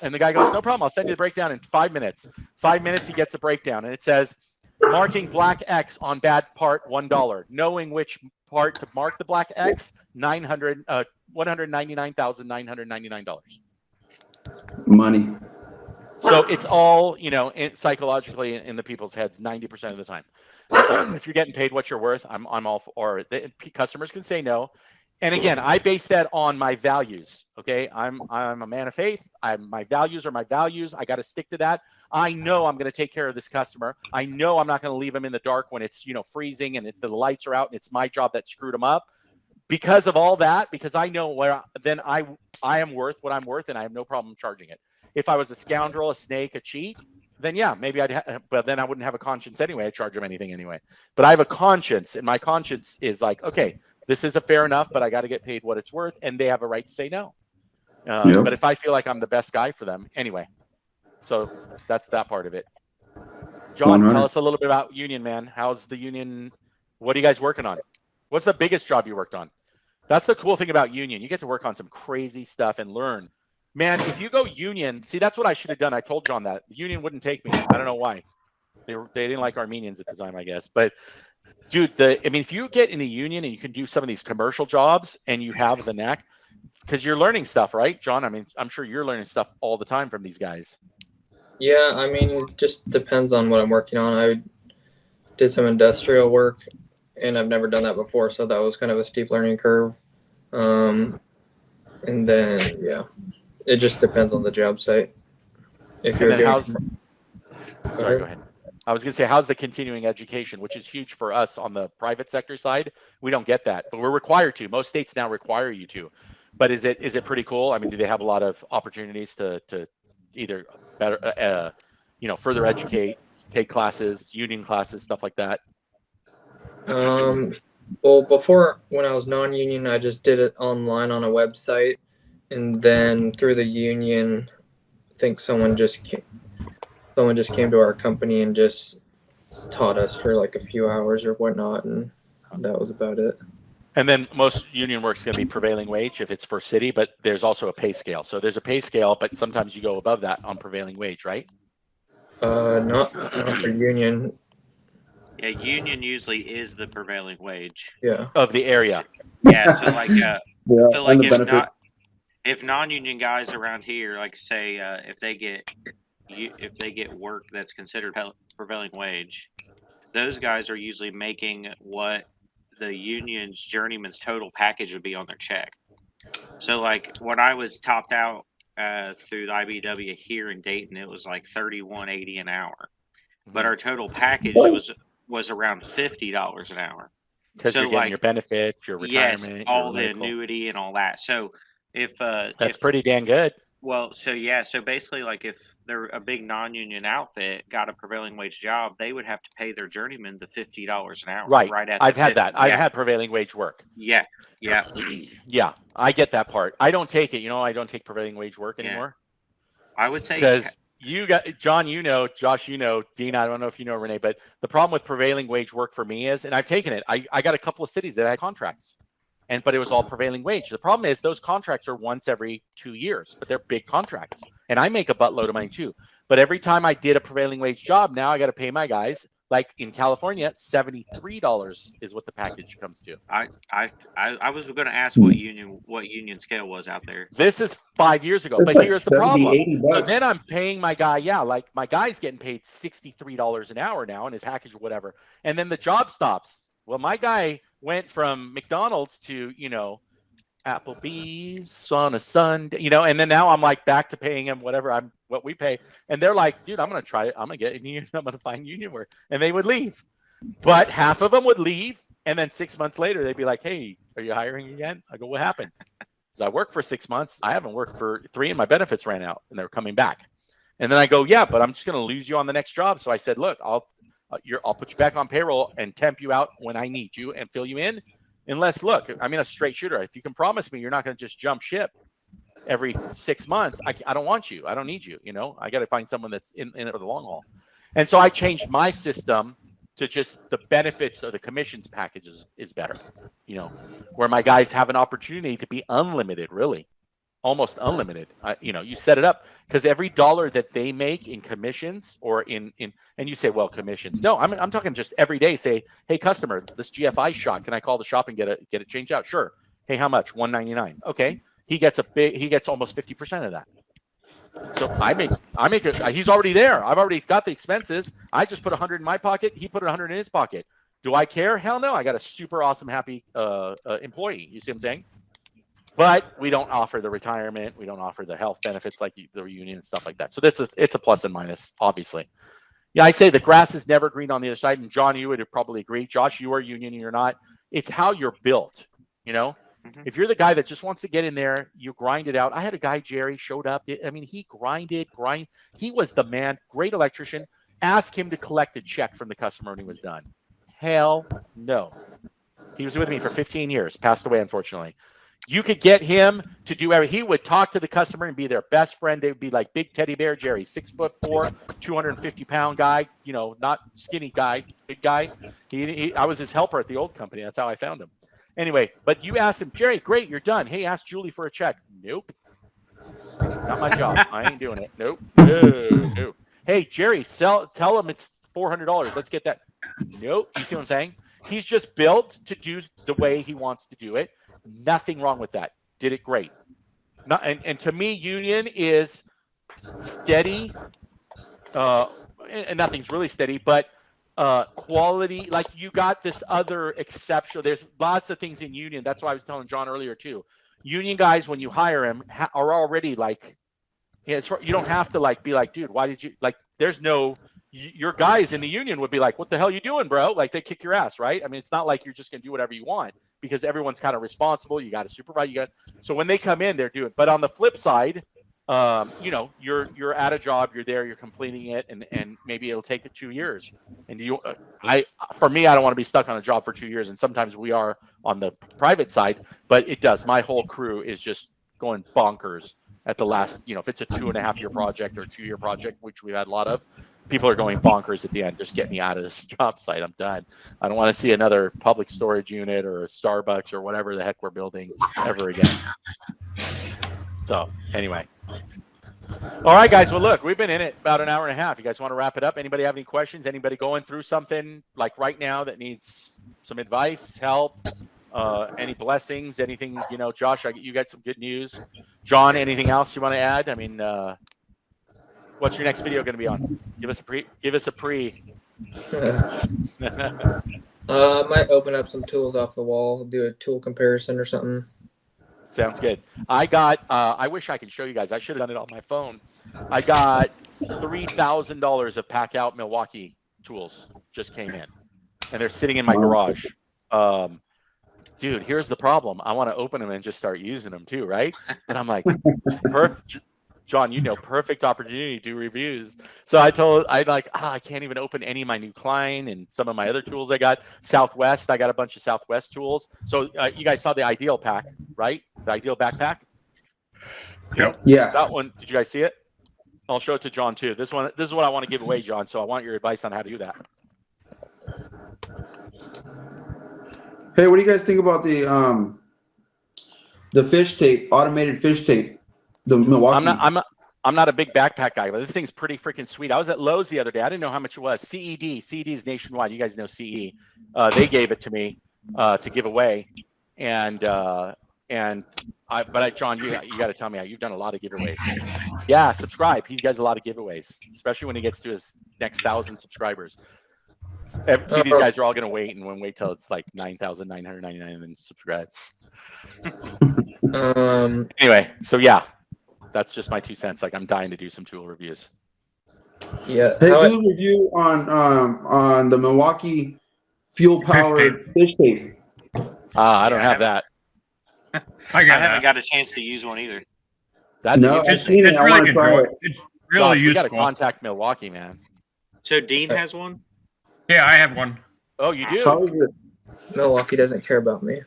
[SPEAKER 2] And the guy goes, no problem. I'll send you the breakdown in 5 minutes. 5 minutes, he gets a breakdown. And it says, marking black X on bad part, $1. Knowing which part to mark the black X, $199,999.
[SPEAKER 4] Money.
[SPEAKER 2] So it's all, psychologically in the people's heads 90% of the time. If you're getting paid what you're worth, I'm all for it. Customers can say no. And again, I base that on my values. Okay. I'm a man of faith. My values are my values. I got to stick to that. I know I'm going to take care of this customer. I know I'm not going to leave them in the dark when it's, freezing and the lights are out and it's my job that screwed them up. Because of all that, because I know then I am worth what I'm worth and I have no problem charging it. If I was a scoundrel, a snake, a cheat, then yeah, maybe but then I wouldn't have a conscience anyway. I'd charge them anything anyway. But I have a conscience, and my conscience is like, okay, this is a fair enough, but I got to get paid what it's worth, and they have a right to say no.
[SPEAKER 4] Yep.
[SPEAKER 2] But if I feel like I'm the best guy for them, anyway. So that's that part of it. John,
[SPEAKER 4] 100.
[SPEAKER 2] tell us a little bit about union, man. How's the union? What are you guys working on? What's the biggest job you worked on? That's the cool thing about union. You get to work on some crazy stuff and learn. Man, if you go union, see, that's what I should have done. I told John that. The union wouldn't take me. I don't know why. They didn't like Armenians at the time, I guess. But, dude, if you get in the union and you can do some of these commercial jobs and you have the knack, because you're learning stuff, right, John? I mean, I'm sure you're learning stuff all the time from these guys.
[SPEAKER 7] Yeah, I mean, it just depends on what I'm working on. I did some industrial work, and I've never done that before, so that was kind of a steep learning curve. And then, yeah, it just depends on the job site. If you're doing,
[SPEAKER 2] Sorry, go ahead. I was going to say, how's the continuing education, which is huge for us on the private sector side? We don't get that, but we're required to. Most states now require you to. But is it pretty cool? I mean, do they have a lot of opportunities to either better, further educate, take classes, union classes, stuff like that?
[SPEAKER 7] Well, before, when I was non-union, I just did it online on a website, and then through the union, I think someone just came to our company and just taught us for like a few hours or whatnot, and that was about it.
[SPEAKER 2] And then most union work is going to be prevailing wage if it's for city, but there's also a pay scale. So there's a pay scale, but sometimes you go above that on prevailing wage, right?
[SPEAKER 7] Not for union.
[SPEAKER 3] Yeah, union usually is the prevailing wage.
[SPEAKER 7] Yeah.
[SPEAKER 2] Of the area.
[SPEAKER 3] Yeah, so like, so like
[SPEAKER 4] and
[SPEAKER 3] if non-union guys around here, like say, if they get work that's considered prevailing wage, those guys are usually making what the union's journeyman's total package would be on their check. So like when I was topped out through the IBEW here in Dayton, it was like $31.80 an hour, but our total package was around $50 an hour.
[SPEAKER 2] Because you're getting your benefits, your retirement,
[SPEAKER 3] yes, all
[SPEAKER 2] your
[SPEAKER 3] the
[SPEAKER 2] medical.
[SPEAKER 3] annuity and all that. So
[SPEAKER 2] that's pretty dang good.
[SPEAKER 3] Well, so yeah, so basically, like if they're a big non-union outfit, got a prevailing wage job, they would have to pay their journeyman the $50 an hour.
[SPEAKER 2] Right.
[SPEAKER 3] At
[SPEAKER 2] I've had
[SPEAKER 3] 50.
[SPEAKER 2] that. I've had prevailing wage work.
[SPEAKER 3] Yeah. Yeah.
[SPEAKER 2] Yeah. I get that part. I don't take it. I don't take prevailing wage work anymore.
[SPEAKER 3] I would say
[SPEAKER 2] because you got John, Josh, Dean, I don't know if you know Renee, but the problem with prevailing wage work for me is, and I've taken it, I got a couple of cities that had contracts. But it was all prevailing wage. The problem is those contracts are once every 2 years, but they're big contracts. And I make a buttload of money too. But every time I did a prevailing wage job, now I got to pay my guys, like in California, $73 is what the package comes to.
[SPEAKER 3] I was going to ask what union scale was out there.
[SPEAKER 2] This is 5 years ago, but here's the problem. So then I'm paying my guy, like my guy's getting paid $63 an hour now in his package or whatever. And then the job stops. Well, my guy went from McDonald's to, Applebee's on a Sunday, and then now I'm like back to paying him what we pay. And they're like, dude, I'm going to try it. I'm going to get a union. I'm going to find union work. And they would leave. But half of them would leave. And then 6 months later, they'd be like, hey, are you hiring again? I go, what happened? Because I worked for 6 months. I haven't worked for 3 and my benefits ran out and they're coming back. And then I go, yeah, but I'm just going to lose you on the next job. So I said, look, I'll put you back on payroll and temp you out when I need you and fill you in. Unless, look, I'm a straight shooter. If you can promise me you're not going to just jump ship every 6 months, I don't want you. I don't need you. I got to find someone that's in it for the long haul. And so I changed my system to just the benefits of the commissions packages is better, where my guys have an opportunity to be unlimited, really. Almost unlimited. You set it up because every dollar that they make in commissions or in and you say, well, commissions. No, I'm talking just every day. Say, hey, customer, this GFI shot. Can I call the shop and get it changed out? Sure. Hey, how much? $199. Okay. He gets almost 50% of that. So I make it. He's already there. I've already got the expenses. I just put 100 in my pocket. He put 100 in his pocket. Do I care? Hell no. I got a super awesome, happy employee. You see what I'm saying? But we don't offer the retirement. We don't offer the health benefits like the union and stuff like that. So it's a plus and minus, obviously. Yeah, I say the grass is never green on the other side. And John, you would probably agree. Josh, you are union, you're not. It's how you're built. If you're the guy that just wants to get in there, you grind it out. I had a guy, Jerry, showed up. He grinded. He was the man, great electrician. Ask him to collect a check from the customer when he was done. Hell no. He was with me for 15 years, passed away, unfortunately. You could get him to do everything. He would talk to the customer and be their best friend. They would be like big teddy bear Jerry, 6'4", 250-pound guy. You know, not skinny guy, big guy. I was his helper at the old company. That's how I found him. Anyway, but you asked him, Jerry, great, you're done. Hey, ask Julie for a check. Nope. Not my job. I ain't doing it. Nope. No. Hey, Jerry, tell him it's $400. Let's get that. Nope. You see what I'm saying? He's just built to do the way he wants to do it. Nothing wrong with that. Did it great. And to me, union is steady. And nothing's really steady, but quality. Like you got this other exception. There's lots of things in union. That's why I was telling John earlier too. Union guys, when you hire them, are already like, you don't have to like be like, dude, why did you like? There's no. Your guys in the union would be like, what the hell are you doing, bro? Like they kick your ass, right? I mean, it's not like you're just going to do whatever you want because everyone's kind of responsible. You got to supervise. So when they come in, they're doing. But on the flip side, you know, you're at a job, you're there, you're completing it, and maybe it'll take 2 years. And for me, I don't want to be stuck on a job for 2 years. And sometimes we are on the private side, but it does. My whole crew is just going bonkers at the last. You know, if it's a 2.5-year project or a 2-year project, which we've had a lot of. People are going bonkers at the end. Just get me out of this job site. I'm done. I don't want to see another public storage unit or a Starbucks or whatever the heck we're building ever again. So anyway. All right, guys. Well, look, we've been in it about an hour and a half. You guys want to wrap it up? Anybody have any questions? Anybody going through something like right now that needs some advice, help, any blessings, anything, you know, Josh, you got some good news. John, anything else you want to add? I mean, what's your next video going to be on? Give us a pre.
[SPEAKER 7] Might open up some tools off the wall, do a tool comparison or something.
[SPEAKER 2] Sounds good. I got, I wish I could show you guys. I should have done it on my phone. I got $3,000 of Pack Out Milwaukee tools just came in, and they're sitting in my garage. Dude, here's the problem. I want to open them and just start using them too, right? And I'm like, perfect. John, you know, perfect opportunity to do reviews. So I can't even open any of my new Klein and some of my other tools I got. Southwest, I got a bunch of Southwest tools. So you guys saw the Ideal pack, right? The Ideal backpack.
[SPEAKER 5] Yep.
[SPEAKER 4] Yeah.
[SPEAKER 2] That one, did you guys see it? I'll show it to John too. This is what I want to give away, John. So I want your advice on how to do that.
[SPEAKER 4] Hey, what do you guys think about the fish tape, automated fish tape? The Milwaukee.
[SPEAKER 2] I'm not a big backpack guy, but this thing's pretty freaking sweet. I was at Lowe's the other day. I didn't know how much it was. CED is nationwide. You guys know CE. They gave it to me to give away, John, you got to tell me, you've done a lot of giveaways. Yeah, subscribe. He does a lot of giveaways, especially when he gets to his next 1,000 subscribers. See, these guys are all going to wait till it's like 9,999 and then subscribe. Anyway, so yeah, that's just my 2 cents. Like I'm dying to do some tool reviews.
[SPEAKER 7] Yeah.
[SPEAKER 4] Hey, do a review on the Milwaukee fuel powered fish tape.
[SPEAKER 2] I don't have that.
[SPEAKER 3] I haven't got a chance to use one either.
[SPEAKER 5] It's really good. It's really useful.
[SPEAKER 2] You got to contact Milwaukee, man.
[SPEAKER 3] So Dean has one?
[SPEAKER 5] Yeah, I have one.
[SPEAKER 2] Oh, you do?
[SPEAKER 7] Milwaukee doesn't care about me.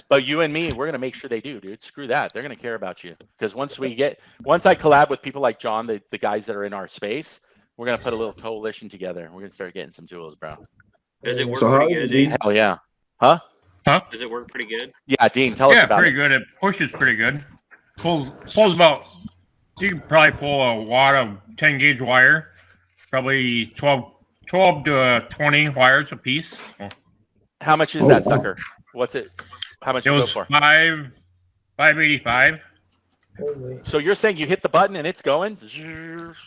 [SPEAKER 2] But you and me, we're gonna make sure they do, dude. Screw that. They're gonna care about you because once I collab with people like John, the guys that are in our space, we're gonna put a little coalition together. We're gonna start getting some tools, bro.
[SPEAKER 3] Does it work pretty good, Dean?
[SPEAKER 2] Hell yeah. Huh?
[SPEAKER 3] Does it work pretty good?
[SPEAKER 2] Yeah, Dean, tell us about it.
[SPEAKER 5] Yeah, pretty good. It pushes pretty good. Pulls about. You can probably pull a wad of 10 gauge wire, probably 12 to 20 wires a piece.
[SPEAKER 2] How much is that sucker? What's it? How much did it go for?
[SPEAKER 5] $585.
[SPEAKER 2] So you're saying you hit the button and it's going?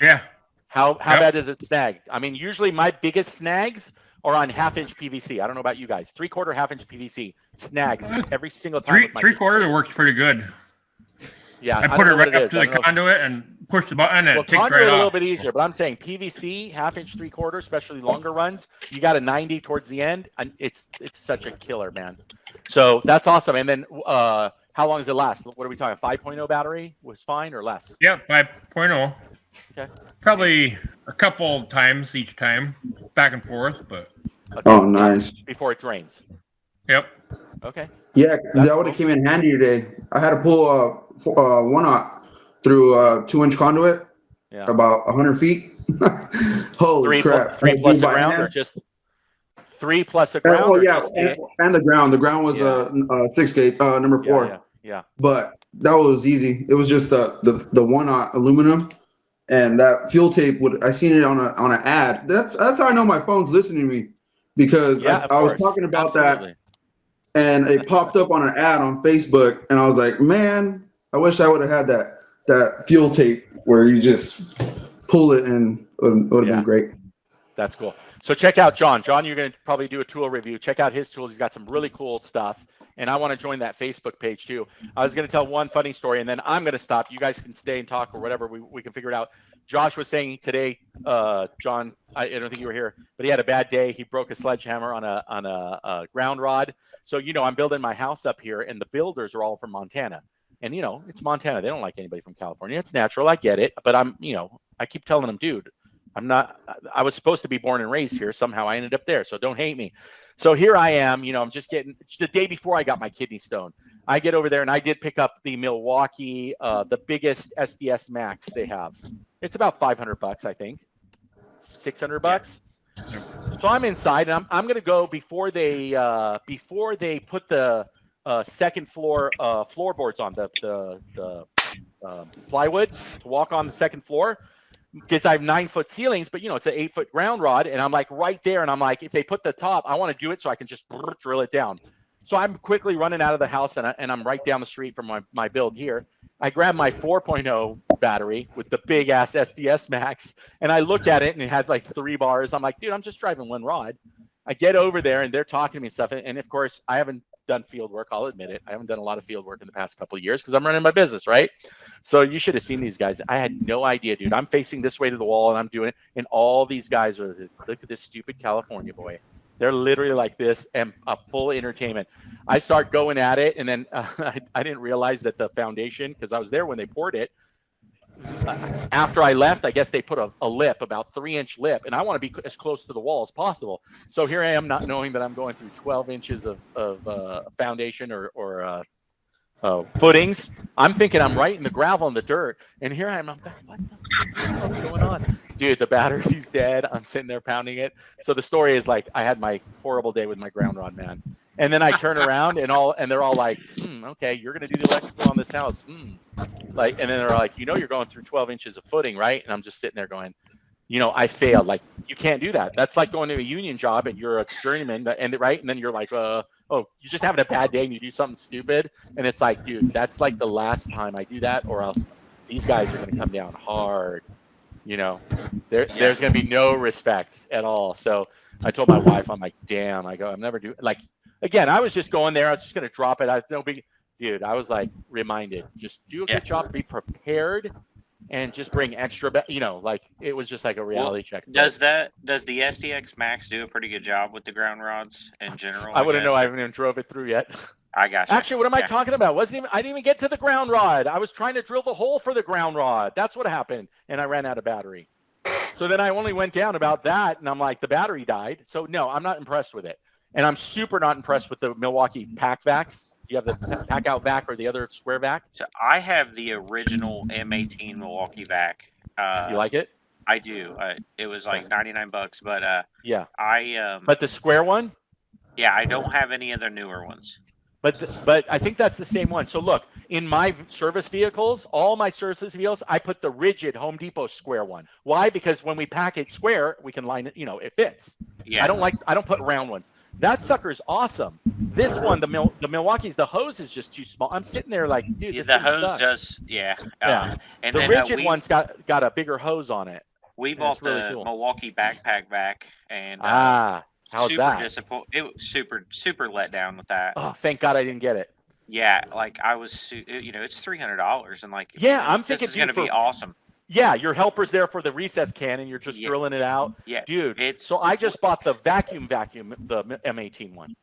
[SPEAKER 5] Yeah.
[SPEAKER 2] How bad does it snag? I mean, usually my biggest snags are on 1/2-inch PVC. I don't know about you guys. 3/4, 1/2-inch PVC snags every single time.
[SPEAKER 5] 3/4 works pretty good.
[SPEAKER 2] Yeah,
[SPEAKER 5] I put it right up to the conduit and push the button and it takes right off.
[SPEAKER 2] Conduit a little bit easier, but I'm saying PVC, 1/2-inch, 3/4, especially longer runs, you got a 90 towards the end, and it's such a killer, man. So that's awesome. And then how long does it last? What are we talking? 5.0 battery was fine or less?
[SPEAKER 5] Yeah, 5.0.
[SPEAKER 2] Okay.
[SPEAKER 5] Probably a couple times each time, back and forth, but.
[SPEAKER 4] Okay. Oh, nice.
[SPEAKER 2] Before it drains.
[SPEAKER 5] Yep.
[SPEAKER 2] Okay.
[SPEAKER 4] Yeah,
[SPEAKER 2] That's
[SPEAKER 4] that would have
[SPEAKER 2] cool.
[SPEAKER 4] came in handy today. I had to pull 1/0 through 2-inch conduit,
[SPEAKER 2] Yeah.
[SPEAKER 4] about 100 feet. Holy crap!
[SPEAKER 2] Three
[SPEAKER 4] Had to
[SPEAKER 2] plus
[SPEAKER 4] do
[SPEAKER 2] a
[SPEAKER 4] by
[SPEAKER 2] ground, or
[SPEAKER 4] hand.
[SPEAKER 2] just 3 plus a ground,
[SPEAKER 4] Oh
[SPEAKER 2] or
[SPEAKER 4] yeah,
[SPEAKER 2] just the?
[SPEAKER 4] and the ground. The ground was
[SPEAKER 2] Yeah.
[SPEAKER 4] a 6 gauge, number
[SPEAKER 2] Yeah.
[SPEAKER 4] 4.
[SPEAKER 2] Yeah. Yeah.
[SPEAKER 4] But that was easy. It was just the 1/0 aluminum, and that fuel tape would. I seen it on an ad. That's how I know my phone's listening to me, because
[SPEAKER 2] Yeah. Of
[SPEAKER 4] I was
[SPEAKER 2] course.
[SPEAKER 4] talking about
[SPEAKER 2] Absolutely.
[SPEAKER 4] that, and it popped up on an ad on Facebook, and I was like, man, I wish I would have had that fuel tape where you just pull it, and it would have
[SPEAKER 2] Yeah.
[SPEAKER 4] been great.
[SPEAKER 2] That's cool. So check out John. John, you're going to probably do a tool review. Check out his tools. He's got some really cool stuff. And I want to join that Facebook page too. I was going to tell one funny story, and then I'm going to stop. You guys can stay and talk or whatever. We can figure it out. Josh was saying today, John, I don't think you were here, but he had a bad day. He broke a sledgehammer on a ground rod. So, I'm building my house up here, and the builders are all from Montana. And, it's Montana. They don't like anybody from California. It's natural. I get it. But I keep telling them, dude, I was supposed to be born and raised here. Somehow I ended up there. So don't hate me. So here I am, I'm just getting the day before I got my kidney stone. I get over there and I did pick up the Milwaukee, the biggest SDS Max they have. It's about $500, I think, $600. So I'm inside, and I'm going to go before they put the second floor floorboards on the plywood to walk on the second floor. Because I have 9-foot ceilings, but it's an 8-foot ground rod, and I'm like right there, and I'm like, if they put the top, I want to do it so I can just drill it down. So I'm quickly running out of the house, and I'm right down the street from my build here. I grab my 4.0 battery with the big ass SDS Max, and I look at it, and it had like 3 bars. I'm like, dude, I'm just driving one rod. I get over there, and they're talking to me and stuff, and of course, I haven't done field work. I'll admit it. I haven't done a lot of field work in the past couple of years because I'm running my business, right? So you should have seen these guys. I had no idea, dude. I'm facing this way to the wall, and I'm doing it, and all these guys are, look at this stupid California boy. They're literally like this, and a full entertainment. I start going at it, and then I didn't realize that the foundation, because I was there when they poured it. After I left, I guess they put a lip, about 3-inch lip, and I want to be as close to the wall as possible. So here I am, not knowing that I'm going through 12 inches of foundation or footings. I'm thinking I'm right in the gravel and the dirt, and here I am. I'm like, what the hell's going on? Dude, the battery's dead. I'm sitting there pounding it. So the story is like, I had my horrible day with my ground rod, man. And then I turn around and they're all like, okay, you're going to do the electrical on this house. And then they're like, you're going through 12 inches of footing, right? And I'm just sitting there going, I failed. Like, you can't do that. That's like going to a union job and you're a journeyman, and then you're like, oh, you're just having a bad day and you do something stupid. And it's like, dude, that's like the last time I do that, or else these guys are going to come down hard. There's going to be no respect at all. So I told my wife, I'm like, damn, I'm never doing, like, again, I was just going there. I was just going to drop it. Dude, I was like reminded, just do a good job, be prepared, and just bring extra, like it was just like a reality check.
[SPEAKER 3] Does the SDX Max do a pretty good job with the ground rods in general?
[SPEAKER 2] I wouldn't know. I haven't even drove it through yet.
[SPEAKER 3] I got you.
[SPEAKER 2] Actually, what am I talking about? I didn't even get to the ground rod. I was trying to drill the hole for the ground rod. That's what happened. And I ran out of battery. So then I only went down about that, and I'm like, the battery died. So no, I'm not impressed with it. And I'm super not impressed with the Milwaukee pack vacs. You have the pack out vac or the other square vac?
[SPEAKER 3] So I have the original M18 Milwaukee vac.
[SPEAKER 2] You like it?
[SPEAKER 3] I do. It was like $99, but
[SPEAKER 2] yeah.
[SPEAKER 3] But
[SPEAKER 2] the square one?
[SPEAKER 3] Yeah, I don't have any of the newer ones.
[SPEAKER 2] But I think that's the same one. So look, in my service vehicles, all my service vehicles, I put the rigid Home Depot square one. Why? Because when we pack it square, we can line it, it fits. Yeah. I don't put round ones. That sucker's awesome. This one, the Milwaukee's, the hose is just too small. I'm sitting there like, dude, this
[SPEAKER 3] the hose
[SPEAKER 2] sucks.
[SPEAKER 3] does, yeah.
[SPEAKER 2] And the rigid one's got a bigger hose on it.
[SPEAKER 3] We bought the really cool Milwaukee backpack vac, and
[SPEAKER 2] how's
[SPEAKER 3] super
[SPEAKER 2] that?
[SPEAKER 3] Disappointed. It was super let down with that.
[SPEAKER 2] Oh, thank God I didn't get it.
[SPEAKER 3] Yeah, like I was, it's $300, and like,
[SPEAKER 2] I'm thinking
[SPEAKER 3] this is going to be awesome.
[SPEAKER 2] Yeah, your helper's there for the recess can, and you're just drilling it out.
[SPEAKER 3] Yeah,
[SPEAKER 2] dude. So I just bought the vacuum, the M18 one.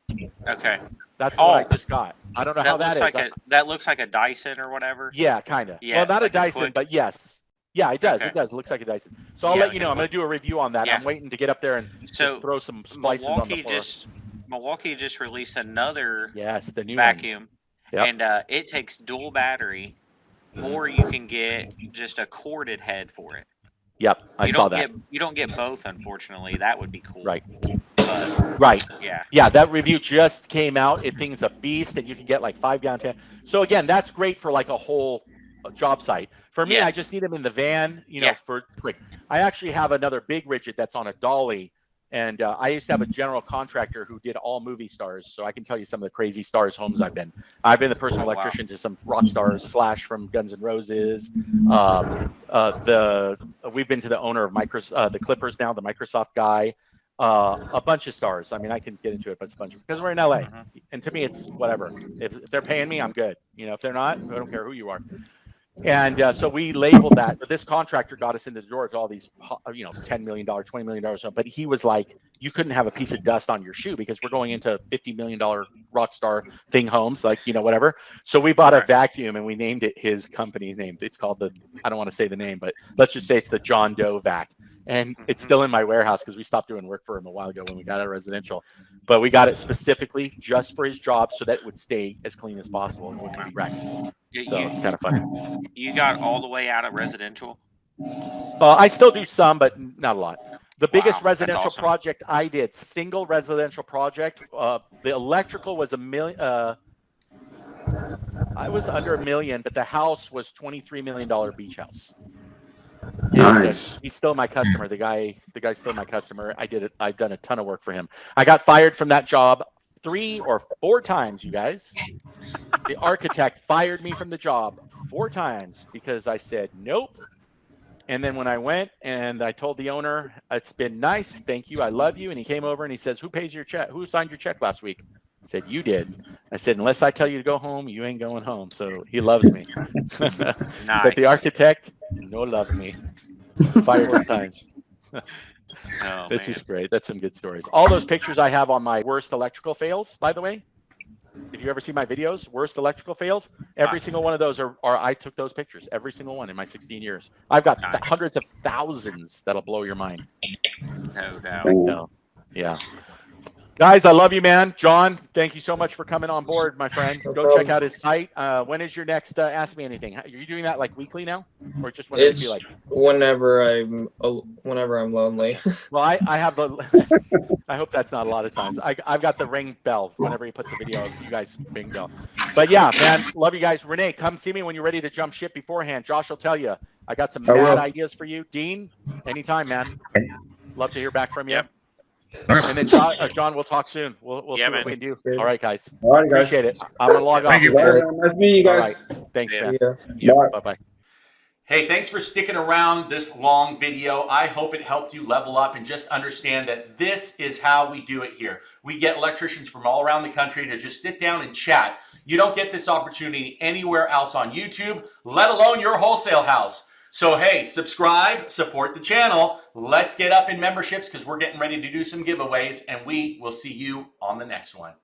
[SPEAKER 3] Okay,
[SPEAKER 2] that's what I just got. I don't know how that is.
[SPEAKER 3] That looks like a Dyson or whatever.
[SPEAKER 2] Yeah, kind of.
[SPEAKER 3] Yeah,
[SPEAKER 2] well, not
[SPEAKER 3] like
[SPEAKER 2] a Dyson, but yes. Yeah, it does.
[SPEAKER 3] Okay.
[SPEAKER 2] It does. It looks like a Dyson. So I'll let you know. I'm going to do a review on that.
[SPEAKER 3] Yeah.
[SPEAKER 2] I'm waiting to get up there and just throw some splices on the floor.
[SPEAKER 3] Milwaukee just released another
[SPEAKER 2] Yes, the new
[SPEAKER 3] vacuum,
[SPEAKER 2] Yep.
[SPEAKER 3] and it takes dual battery, or you can get just a corded head for it.
[SPEAKER 2] Yep, I
[SPEAKER 3] You
[SPEAKER 2] saw
[SPEAKER 3] don't
[SPEAKER 2] that.
[SPEAKER 3] you don't get both, unfortunately. That would be cool.
[SPEAKER 2] Right.
[SPEAKER 3] But
[SPEAKER 2] Right.
[SPEAKER 3] yeah.
[SPEAKER 2] Yeah, that review just came out. It thing's a beast, and you can get like 5-gallon tank. So again, that's great for like a whole job site. For me, I
[SPEAKER 3] Yes.
[SPEAKER 2] just need them in the van,
[SPEAKER 3] Yeah.
[SPEAKER 2] for quick. I actually have another big rigid that's on a dolly, and I used to have a general contractor who did all movie stars, so I can tell you some of the crazy stars homes I've been. I've been the personal
[SPEAKER 3] Oh, wow.
[SPEAKER 2] electrician to some rock stars, Slash from Guns N' Roses. We've been to the owner of the Clippers now, the Microsoft guy. A bunch of stars. I mean, I can get into it, but it's a bunch because we're in LA, and to me, it's whatever. If they're paying me, I'm good. If they're not, I don't care who you are. And so we labeled that. But this contractor got us into the door to all these, $10 million, $20 million. But he was like, you couldn't have a piece of dust on your shoe because we're going into $50 million rock star thing homes, like, whatever. So we bought a vacuum and we named it his company's name. It's called I don't want to say the name, but let's just say it's the John Doe vac. And it's still in my warehouse because we stopped doing work for him a while ago when we got out of residential. But we got it specifically just for his job so that it would stay as clean as possible and wouldn't be wrecked. So it's kind of fun.
[SPEAKER 3] You got all the way out of residential?
[SPEAKER 2] I still do some, but not a lot. The biggest
[SPEAKER 3] Wow, that's
[SPEAKER 2] residential
[SPEAKER 3] awesome.
[SPEAKER 2] project I did, single residential project, the electrical was $1 million. I was under $1 million, but the house was $23 million beach house.
[SPEAKER 4] Nice.
[SPEAKER 2] He's still my customer. The guy's still my customer. I've done a ton of work for him. I got fired from that job 3 or 4 times, you guys. The architect fired me from the job 4 times because I said nope. And then when I went and I told the owner, it's been nice, thank you, I love you. And he came over and he says, who pays your check? Who signed your check last week? I said, you did. I said, unless I tell you to go home, you ain't going home. So he loves me.
[SPEAKER 3] Nice.
[SPEAKER 2] But the architect, no love me. Fired 4 times.
[SPEAKER 3] Oh,
[SPEAKER 2] That's
[SPEAKER 3] man.
[SPEAKER 2] just great. That's some good stories. All those pictures I have on my worst electrical fails, by the way. If you ever see my videos, worst electrical fails, every single one of those are I took those pictures, every single one in my 16 years. I've got
[SPEAKER 3] Nice.
[SPEAKER 2] hundreds of thousands that'll blow your mind.
[SPEAKER 3] No doubt.
[SPEAKER 2] No. Yeah. Guys, I love you, man. John, thank you so much for coming on board, my friend.
[SPEAKER 7] No
[SPEAKER 2] Go
[SPEAKER 7] problem.
[SPEAKER 2] check out his site. When is your next Ask Me Anything? Are you doing that like weekly now? Or just whenever you feel like?
[SPEAKER 7] Whenever I'm lonely.
[SPEAKER 2] Well, I have the. I hope that's not a lot of times. I've got the ring bell whenever he puts a video. You guys ring bell. But yeah, man, love you guys. Renee, come see me when you're ready to jump ship beforehand. Josh will tell you. I got some mad ideas for you. Dean, anytime, man. Love to hear back from you.
[SPEAKER 3] Yep.
[SPEAKER 2] And then John, we'll talk soon. We'll see what we can do. All right, guys.
[SPEAKER 4] All right, guys.
[SPEAKER 2] Appreciate it. I'm gonna log off.
[SPEAKER 5] Thank you.
[SPEAKER 4] Nice meeting you
[SPEAKER 2] All
[SPEAKER 4] guys.
[SPEAKER 2] right. Thanks,
[SPEAKER 3] Yeah.
[SPEAKER 2] man.
[SPEAKER 7] Yeah.
[SPEAKER 2] Bye bye.
[SPEAKER 1] Hey, thanks for sticking around this long video. I hope it helped you level up and just understand that this is how we do it here. We get electricians from all around the country to just sit down and chat. You don't get this opportunity anywhere else on YouTube, let alone your wholesale house. So hey, subscribe, support the channel. Let's get up in memberships because we're getting ready to do some giveaways, and we will see you on the next one.